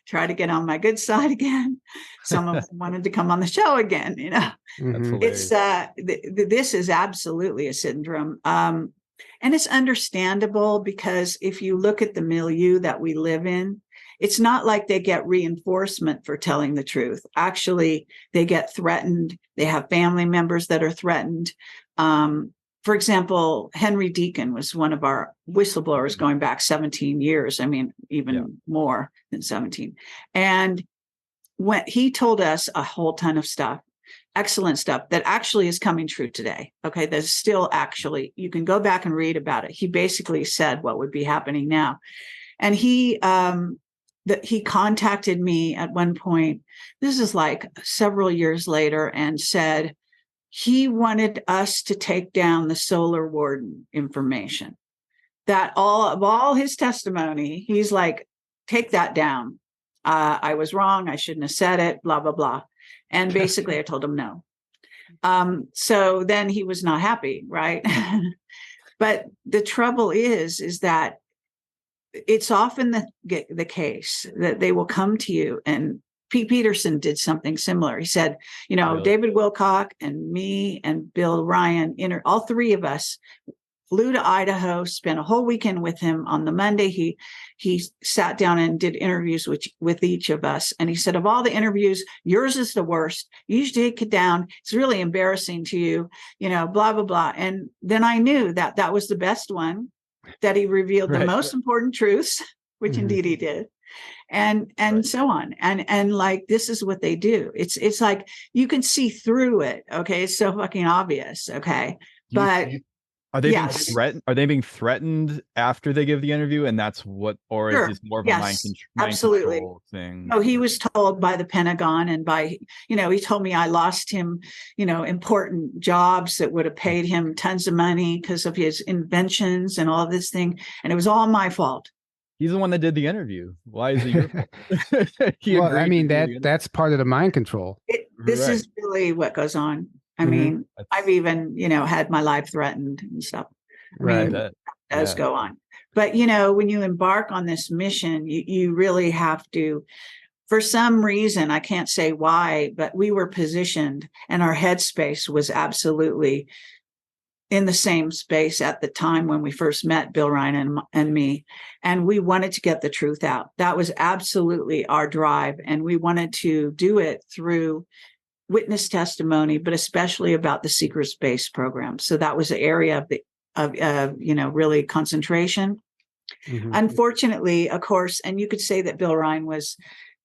try to get on my good side again. Some of them wanted to come on the show again, you know. That's Mhm. hilarious. It's this is absolutely a syndrome. And it's understandable because if you look at the milieu that we live in, it's not like they get reinforcement for telling the truth. Actually, they get threatened. They have family members that are threatened. For example, Henry Deacon was one of our whistleblowers going back 17 years. I mean, even more than 17. And when he told us a whole ton of stuff, excellent stuff that actually is coming true today. Okay. That's still actually, you can go back and read about it. He basically said what would be happening now. And he contacted me at one point, this is like several years later, and said he wanted us to take down the solar warden information. That all his testimony, he's like, take that down. I was wrong. I shouldn't have said it, blah, blah, blah. And basically I told him no. So then he was not happy, right? But the trouble is that it's often the case that they will come to you, and Pete Peterson did something similar. He said, you know, Really? David Wilcock and me and Bill Ryan, all three of us flew to Idaho, spent a whole weekend with him. On the Monday, he sat down and did interviews with each of us. And he said, of all the interviews, yours is the worst. You should take it down. It's really embarrassing to you, you know, blah, blah, blah. And then I knew that that was the best one, that he revealed the most important truths, which indeed he did. And so on. And like, this is what they do. It's like, you can see through it. Okay. It's so fucking obvious. Okay. But are they being threatened? Are they being threatened after they give the interview? And that's what, or is this more of a mind control thing? No, he was told by the Pentagon and by, you know, he told me I lost him, you know, important jobs that would have paid him tons of money because of his inventions and all this thing. And it was all my fault. He's the one that did the interview. Why is it your fault? Well, I mean, that's part of the mind control. This is really what goes on. I mean, I've even, you know, had my life threatened and stuff. I mean, that does go on. But, you know, when you embark on this mission, you really have to, for some reason, I can't say why, but we were positioned and our headspace was absolutely in the same space at the time when we first met, Bill Ryan and me. And we wanted to get the truth out. That was absolutely our drive. And we wanted to do it through witness testimony, but especially about the secret space program. So that was the area of you know, really concentration. Unfortunately, of course, and you could say that Bill Ryan was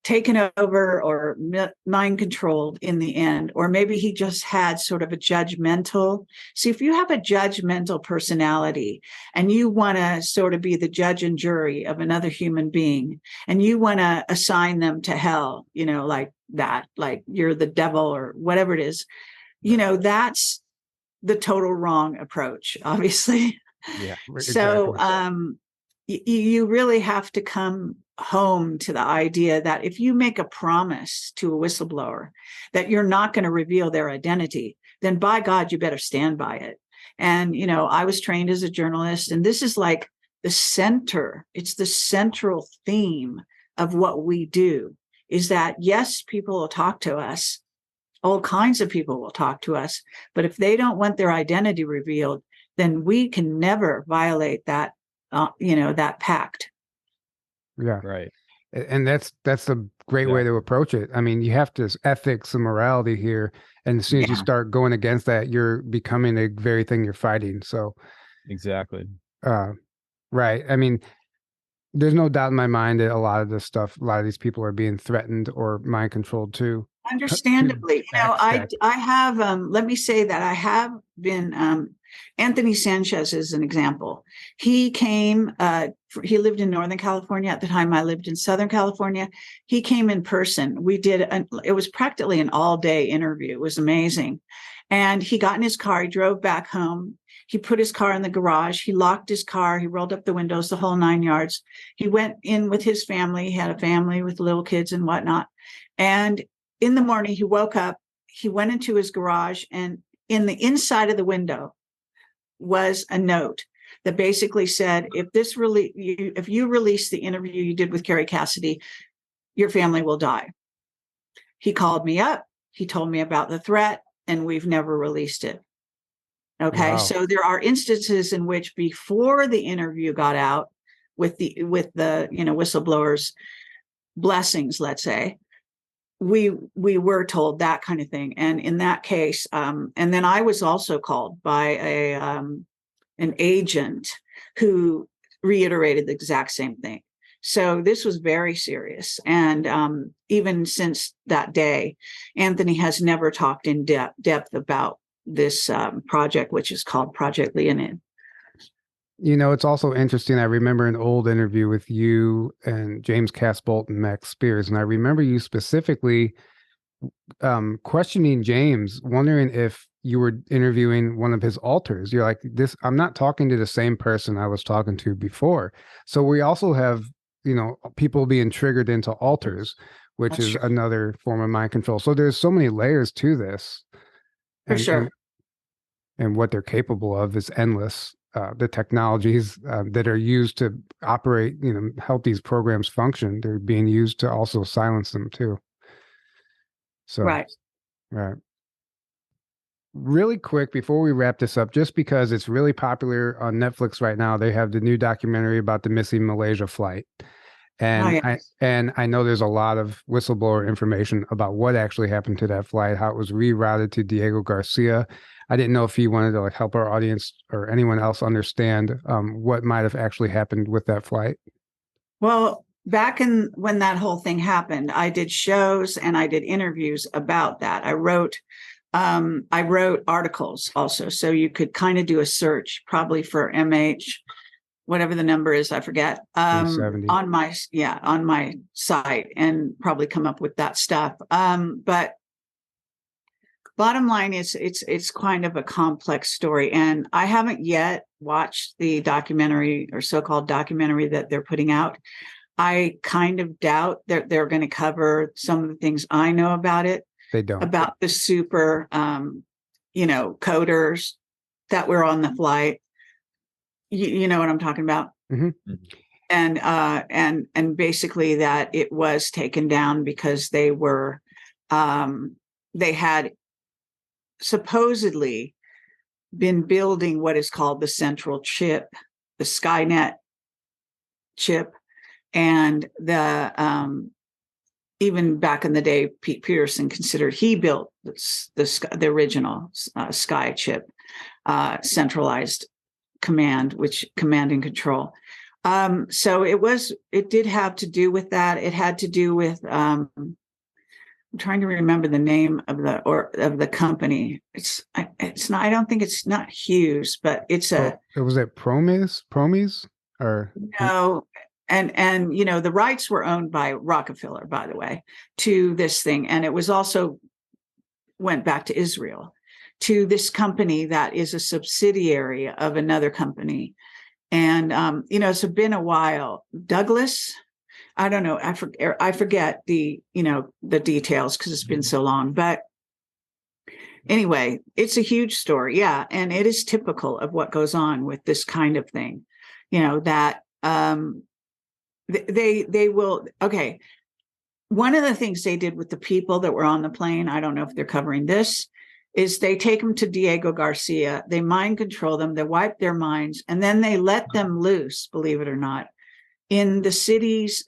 taken over or mind controlled in the end, or maybe he just had sort of a judgmental. See, if you have a judgmental personality and you want to sort of be the judge and jury of another human being, and you want to assign them to hell, you know, like that, like you're the devil or whatever it is, you know, that's the total wrong approach, obviously. Yeah. So, you really have to come home to the idea that if you make a promise to a whistleblower that you're not going to reveal their identity, then by God, you better stand by it. And, you know, I was trained as a journalist, and this is like the center, it's the central theme of what we do, is that, yes, people will talk to us. All kinds of people will talk to us. But if they don't want their identity revealed, then we can never violate that, you know, that pact. Yeah. Right. And that's a great way to approach it. I mean, you have to ethics and morality here. And as soon as you start going against that, you're becoming the very thing you're fighting. So exactly. Right. I mean, there's no doubt in my mind that a lot of these people are being threatened or mind controlled too. Understandably, you know, I have, let me say that I have been, Anthony Sanchez is an example. He came, he lived in Northern California at the time. I lived in Southern California. He came in person. We did, it was practically an all-day interview. It was amazing. And he got in his car, he drove back home. He put his car in the garage. He locked his car. He rolled up the windows, the whole 9 yards. He went in with his family. He had a family with little kids and whatnot. And in the morning, he woke up, he went into his garage, and in the inside of the window was a note that basically said, if you release the interview you did with Kerry Cassidy, your family will die. He called me up. He told me about the threat, and we've never released it. Okay. Wow. So there are instances in which before the interview got out with the whistleblowers' blessings, let's say, we were told that kind of thing. And in that case, and then I was also called by an agent who reiterated the exact same thing. So this was very serious. And even since that day, Anthony has never talked in depth about this project, which is called Project Leonid. It's also interesting. I remember an old interview with you and James Casbolt and Max Spears, and I remember you specifically questioning James, wondering if you were interviewing one of his alters. You're like, "This, I'm not talking to the same person I was talking to before." So we also have, people being triggered into alters, which That's is true. another form of mind control. So there's so many layers to this. For sure. And what they're capable of is endless. The technologies that are used to operate, help these programs function, they're being used to also silence them too. So, Right. Really quick before we wrap this up, just because it's really popular on Netflix right now, they have the new documentary about the missing Malaysia flight. And I know there's a lot of whistleblower information about what actually happened to that flight, how it was rerouted to Diego Garcia. I didn't know if you wanted to help our audience or anyone else understand what might have actually happened with that flight. Well, back when that whole thing happened, I did shows and I did interviews about that. I wrote articles also, so you could kind of do a search probably for MH, whatever the number is, I forget, on my site, and probably come up with that stuff. But bottom line is it's kind of a complex story, and I haven't yet watched the documentary or so-called documentary that they're putting out. I kind of doubt that they're going to cover some of the things I know about it. They don't. About the super, coders that were on the flight. You know what I'm talking about? Mm-hmm. And basically that it was taken down because they were, they had supposedly been building what is called the central chip, the Skynet chip, and the even back in the day, Pete Peterson considered he built the original Sky chip, centralized command and control. So it did have to do with that. It had to do with I'm trying to remember the name of the company. It's not. I don't think it's not Hughes, but it's was it Promes or no. And the rights were owned by Rockefeller, by the way, to this thing. And it was also went back to Israel, to this company that is a subsidiary of another company. And, it's been a while. Douglas, I don't know. I forget the details because it's been so long. But anyway, it's a huge story. Yeah. And it is typical of what goes on with this kind of thing, that they will. Okay. One of the things they did with the people that were on the plane, I don't know if they're covering this, is they take them to Diego Garcia. They mind control them. They wipe their minds, and then they let them loose, believe it or not, in the cities,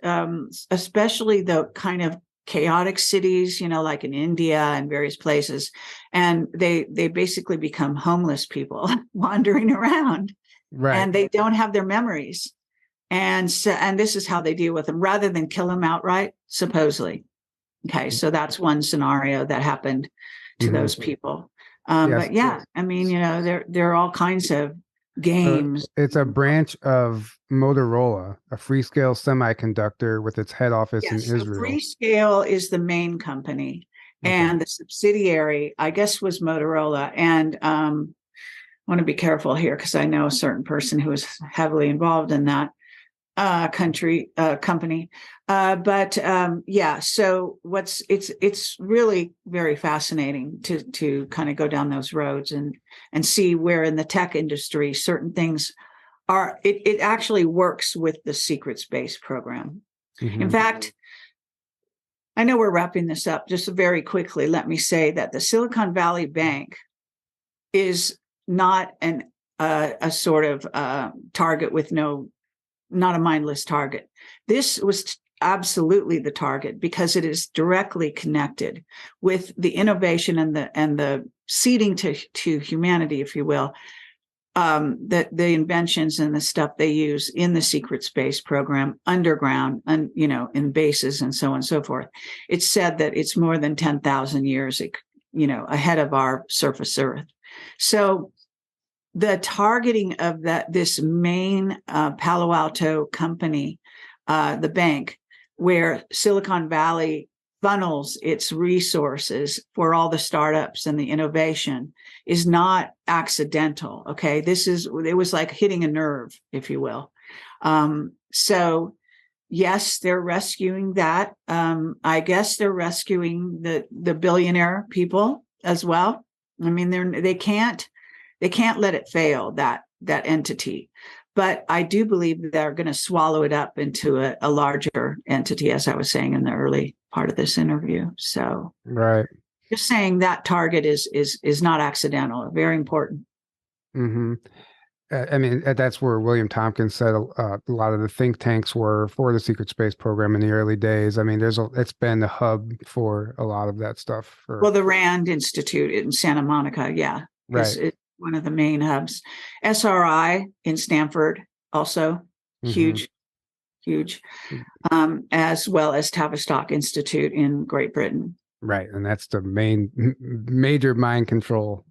especially the kind of chaotic cities, like in India and various places. And they basically become homeless people wandering around, right? And they don't have their memories. And this is how they deal with them rather than kill them outright, supposedly. Okay, so that's one scenario that happened to those people. Yes. But yeah, I mean, there are all kinds of games. It's a branch of Motorola, a Freescale semiconductor with its head office in Israel. Freescale is the main company, and the subsidiary, I guess, was Motorola. And I want to be careful here because I know a certain person who is heavily involved in that company. So it's really very fascinating to kind of go down those roads and see where in the tech industry certain things are. It actually works with the secret space program. In fact, I know we're wrapping this up. Just very quickly, let me say that the Silicon Valley Bank is not a sort of target with not a mindless target. This was absolutely the target because it is directly connected with the innovation and the seeding to humanity, if you will, that the inventions and the stuff they use in the secret space program underground and in bases and so on and so forth. It's said that it's more than 10,000 years ahead of our surface Earth. So the targeting of this main Palo Alto company, the bank, where Silicon Valley funnels its resources for all the startups and the innovation, is not accidental. Okay, it was like hitting a nerve, if you will. So yes, they're rescuing that. I guess they're rescuing the billionaire people as well. I mean, they can't let it fail, that entity. But I do believe they're going to swallow it up into a larger entity, as I was saying in the early part of this interview. So, right, just saying that target is not accidental. Very important. Mm-hmm. I mean, that's where William Tompkins said a lot of the think tanks were for the secret space program in the early days. I mean, it's been the hub for a lot of that stuff. Well, the Rand Institute in Santa Monica, yeah, right. is one of the main hubs. SRI in Stanford, also huge, as well as Tavistock Institute in Great Britain. Right, and that's the major mind control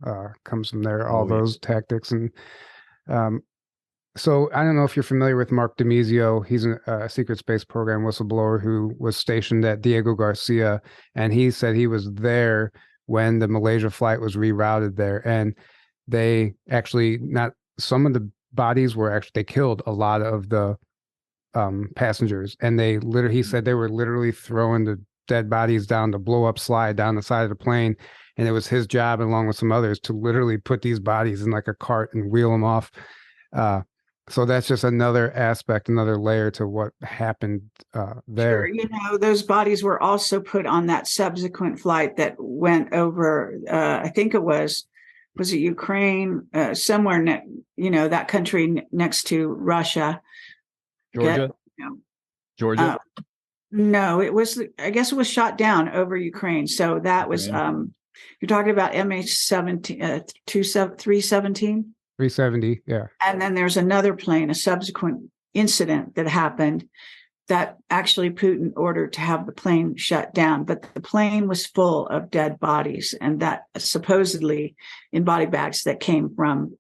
comes from there. All those tactics, and so I don't know if you're familiar with Mark Demizio. He's a secret space program whistleblower who was stationed at Diego Garcia, and he said he was there when the Malaysia flight was rerouted there, and they actually some of the bodies were they killed a lot of the passengers, and he said they were literally throwing the dead bodies down the blow up slide down the side of the plane, and it was his job along with some others to literally put these bodies in like a cart and wheel them off. So that's just another aspect, another layer to what happened there. Sure. Those bodies were also put on that subsequent flight that went over, I think it was it Ukraine, somewhere, that country next to Russia. Georgia? Georgia? No, I guess it was shot down over Ukraine. So that was, you're talking about MH17, 317? 370, yeah. And then there's another plane, a subsequent incident that happened that actually Putin ordered to have the plane shut down. But the plane was full of dead bodies, and that supposedly in body bags that came from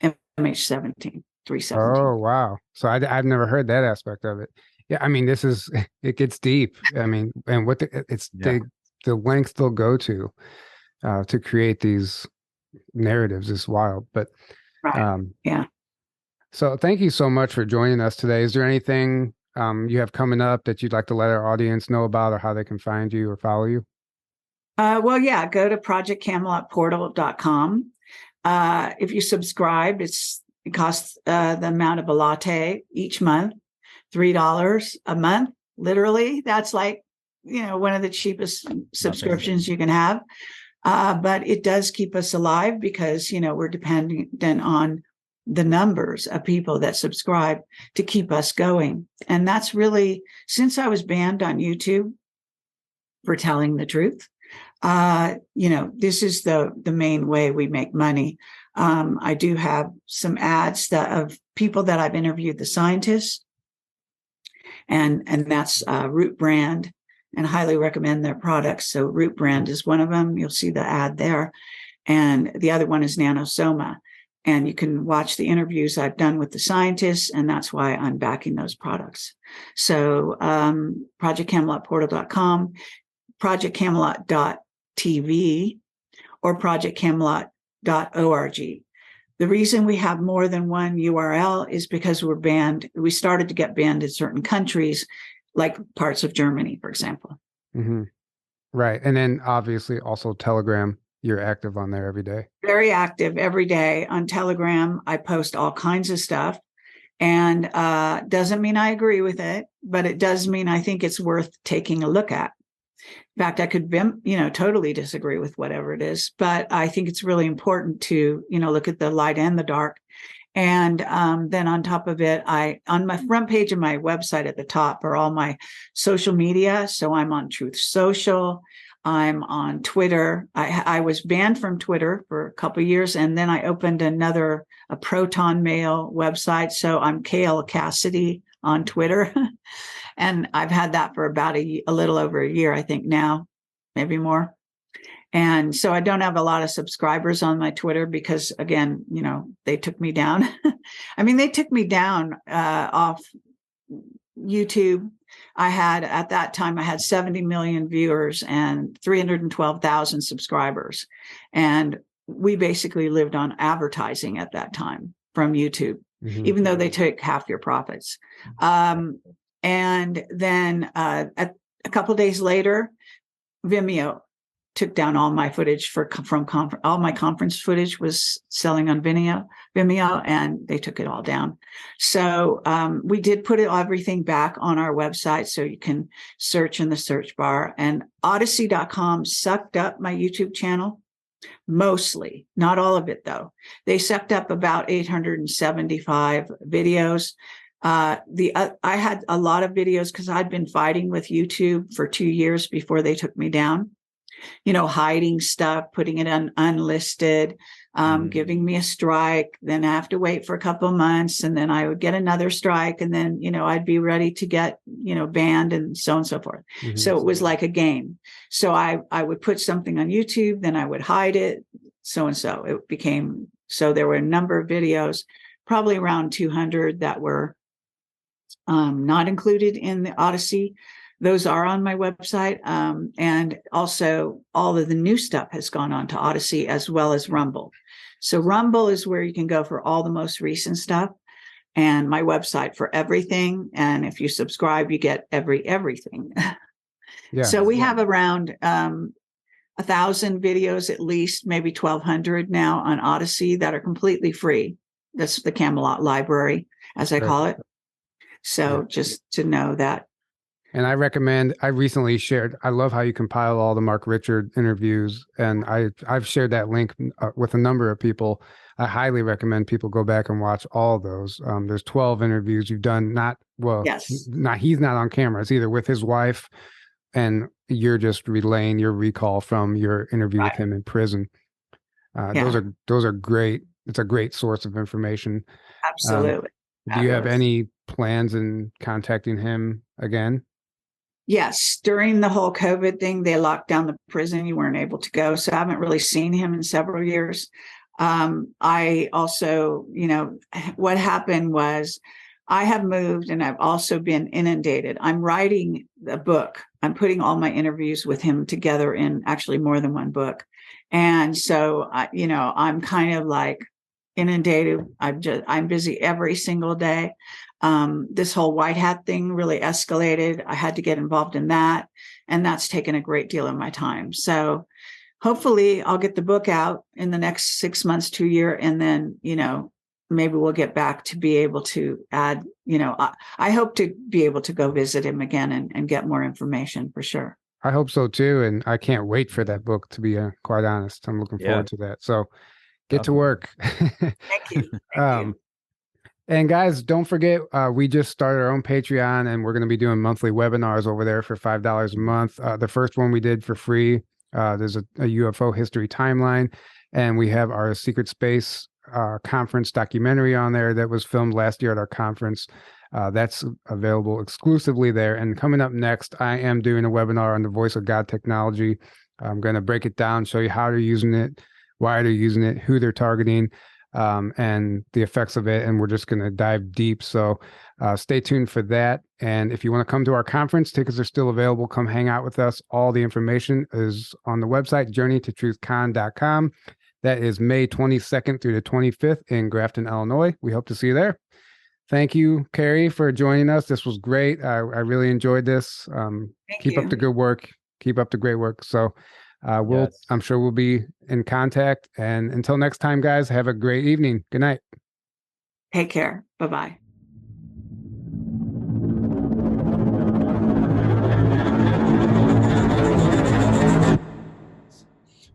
MH17, 317. Oh, wow. So I've never heard that aspect of it. Yeah, I mean, it gets deep. I mean, and the lengths they'll go to create these narratives is wild. But right. Yeah. So thank you so much for joining us today. Is there anything you have coming up that you'd like to let our audience know about, or how they can find you or follow you? Well, yeah, go to projectcamelotportal.com. If you subscribe, it costs the amount of a latte each month, $3 a month. Literally, that's like, one of the cheapest subscriptions you can have. But it does keep us alive because, we're dependent on the numbers of people that subscribe to keep us going. And that's really, since I was banned on YouTube for telling the truth, this is the main way we make money. I do have some ads of people that I've interviewed, the scientists, and that's Root Brand, and highly recommend their products. So Root Brand is one of them. You'll see the ad there. And the other one is Nanosoma. And you can watch the interviews I've done with the scientists, and that's why I'm backing those products. So projectcamelotportal.com, projectcamelot.tv, or projectcamelot.org. The reason we have more than one URL is because we're banned. We started to get banned in certain countries, like parts of Germany, for example. Mm-hmm. Right. And then obviously also Telegram. You're active on there every day. Very active every day on Telegram. I post all kinds of stuff, and doesn't mean I agree with it, but it does mean I think it's worth taking a look at. In fact, I could, totally disagree with whatever it is, but I think it's really important to, look at the light and the dark. And then on top of it, on my front page of my website at the top are all my social media. So I'm on Truth Social. I'm on Twitter. I was banned from Twitter for a couple of years, and then I opened a Proton Mail website. So I'm Kerry Cassidy on Twitter. And I've had that for about a little over a year, I think now, maybe more. And so I don't have a lot of subscribers on my Twitter because, again, they took me down. I mean, they took me down off YouTube. At that time, I had 70 million viewers and 312,000 subscribers. And we basically lived on advertising at that time from YouTube, even though they took half your profits. And then a couple of days later, Vimeo took down all my footage all my conference footage was selling on Vimeo, and they took it all down. So we did put everything back on our website, so you can search in the search bar. And Odyssey.com sucked up my YouTube channel, mostly, not all of it though. They sucked up about 875 videos. I had a lot of videos because I'd been fighting with YouTube for 2 years before they took me down. Hiding stuff, putting it on unlisted, giving me a strike. Then I have to wait for a couple of months, and then I would get another strike, and then I'd be ready to get banned, and so forth. So it was like a game. So I would put something on YouTube, then I would hide it, so and so. It became so. There were a number of videos, probably around 200 that were not included in the Odyssey. Those are on my website. And also all of the new stuff has gone on to Odyssey as well as Rumble. So Rumble is where you can go for all the most recent stuff, and my website for everything. And if you subscribe, you get everything. Yeah. So we have around 1,000 videos, at least maybe 1,200 now on Odyssey that are completely free. That's the Camelot library, as I call it. So just to know that. And I recently shared, I love how you compile all the Mark Richard interviews, and I've shared that link with a number of people. I highly recommend people go back and watch all those. There's 12 interviews you've done. He's not on camera. It's either with his wife, and you're just relaying your recall from your interview with him in prison. Those are great. It's a great source of information. Absolutely. Do you have any plans in contacting him again? Yes. During the whole COVID thing, they locked down the prison. You weren't able to go. So I haven't really seen him in several years. I also, what happened was I have moved, and I've also been inundated. I'm writing a book. I'm putting all my interviews with him together in actually more than one book. And so, I'm kind of like inundated. I'm busy every single day. This whole white hat thing really escalated. I had to get involved in that, and that's taken a great deal of my time. So hopefully I'll get the book out in the next 6 months to a year, and then, maybe we'll get back to be able to add, I hope to be able to go visit him again and get more information for sure. I hope so too. And I can't wait for that book, to be quite honest. I'm looking forward to that. So get to work. Thank you. Thank you. And guys, don't forget, we just started our own Patreon, and we're going to be doing monthly webinars over there for $5 a month. The first one we did for free. There's a UFO history timeline, and we have our Secret Space conference documentary on there that was filmed last year at our conference. That's available exclusively there. And coming up next, I am doing a webinar on the Voice of God technology. I'm going to break it down, show you how they're using it, why they're using it, who they're targeting, and the effects of it. And we're just going to dive deep. So stay tuned for that. And if you want to come to our conference, tickets are still available. Come hang out with us. All the information is on the website, journeytotruthcon.com. That is May 22nd through the 25th in Grafton, Illinois. We hope to see you there. Thank you, Kerry, for joining us. This was great. I really enjoyed this. Keep up the good work. Keep up the great work. So I'm sure we'll be in contact. And until next time, guys, have a great evening. Good night. Take care. Bye-bye.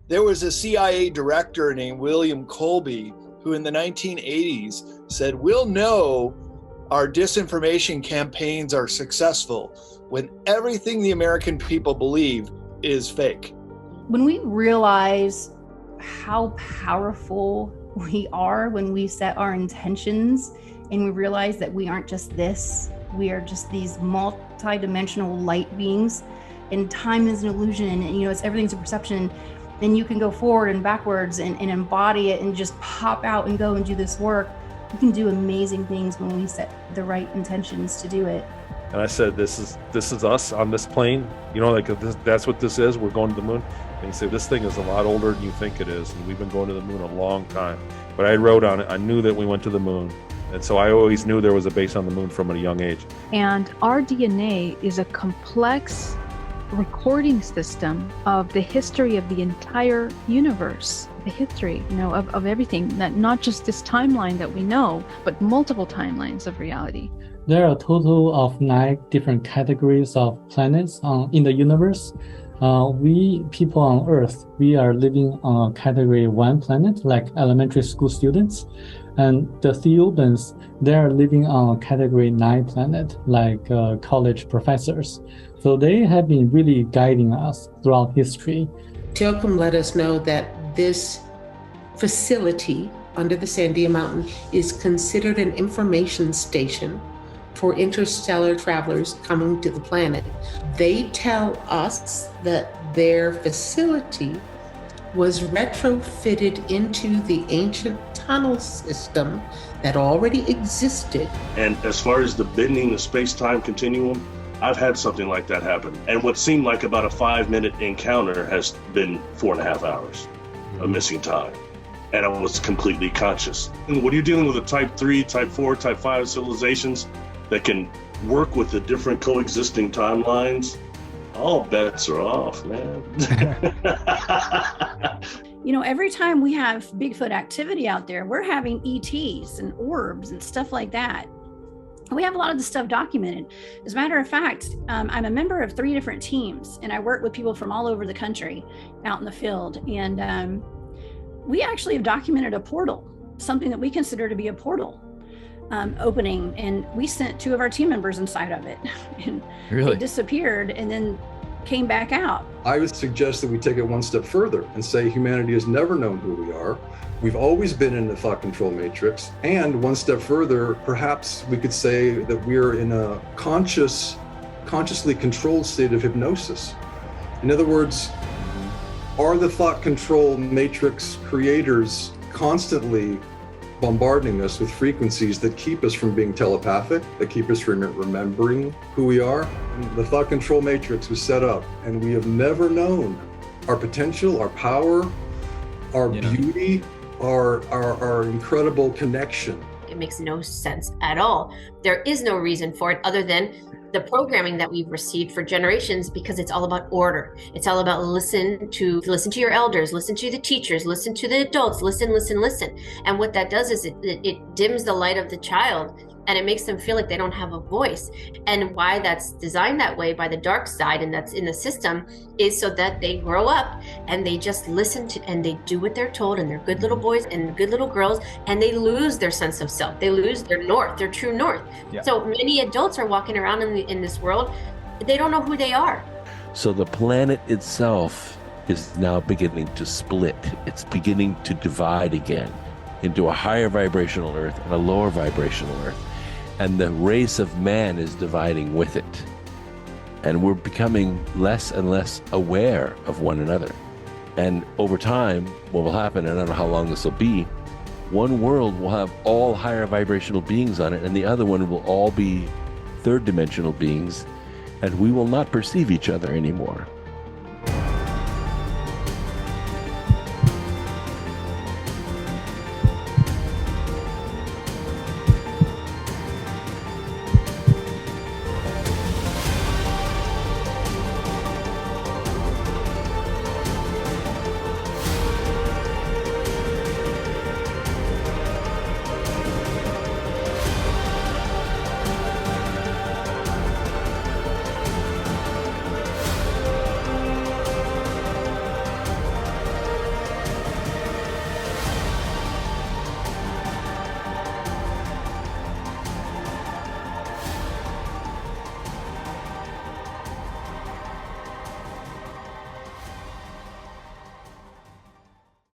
There was a CIA director named William Colby who in the 1980s said, we'll know our disinformation campaigns are successful when everything the American people believe is fake. When we realize how powerful we are when we set our intentions and we realize that we aren't just this, we are just these multi-dimensional light beings, and time is an illusion, and it's everything's a perception, then you can go forward and backwards and embody it and just pop out and go and do this work. We can do amazing things when we set the right intentions to do it. And I said, this is us on this plane. That's what this is. We're going to the moon. And he said, this thing is a lot older than you think it is. And we've been going to the moon a long time. But I wrote on it, I knew that we went to the moon. And so I always knew there was a base on the moon from a young age. And our DNA is a complex recording system of the history of the entire universe, the history, of everything, that not just this timeline that we know, but multiple timelines of reality. There are a total of 9 different categories of planets in the universe. We people on Earth, we are living on a category 1 planet, like elementary school students. And the Theobans, they are living on a category 9 planet, like college professors. So they have been really guiding us throughout history. Teokum let us know that this facility under the Sandia Mountain is considered an information station for interstellar travelers coming to the planet. They tell us that their facility was retrofitted into the ancient tunnel system that already existed. And as far as the bending the space-time continuum, I've had something like that happen. And what seemed like about a 5-minute encounter has been 4.5 hours of missing time. And I was completely conscious. And when you're dealing with a type 3, type 4, type 5 civilizations that can work with the different coexisting timelines, all bets are off, man. Every time we have Bigfoot activity out there, we're having ETs and orbs and stuff like that. We have a lot of this stuff documented. As a matter of fact, I'm a member of 3 different teams, and I work with people from all over the country out in the field. And we actually have documented a portal, something that we consider to be a portal opening. And we sent 2 of our team members inside of it. And Really? They disappeared and then came back out. I would suggest that we take it one step further and say humanity has never known who we are. We've always been in the thought control matrix. And one step further, perhaps we could say that we're in a consciously controlled state of hypnosis. In other words, are the thought control matrix creators constantly bombarding us with frequencies that keep us from being telepathic, that keep us from remembering who we are? And the thought control matrix was set up, and we have never known our potential, our power, our beauty, our incredible connection. It makes no sense at all. There is no reason for it other than the programming that we've received for generations, because it's all about order. It's all about listen to your elders, listen to the teachers, listen to the adults, listen. And what that does is it dims the light of the child, and it makes them feel like they don't have a voice. And why that's designed that way by the dark side, and that's in the system, is so that they grow up and they just listen to, and they do what they're told, and they're good little boys and good little girls, and they lose their sense of self. They lose their north, their true north. Yeah. So many adults are walking around in this world, they don't know who they are. So the planet itself is now beginning to split. It's beginning to divide again into a higher vibrational Earth and a lower vibrational Earth. And the race of man is dividing with it. And we're becoming less and less aware of one another. And over time, what will happen, and I don't know how long this will be, one world will have all higher vibrational beings on it, and the other one will all be third dimensional beings, and we will not perceive each other anymore.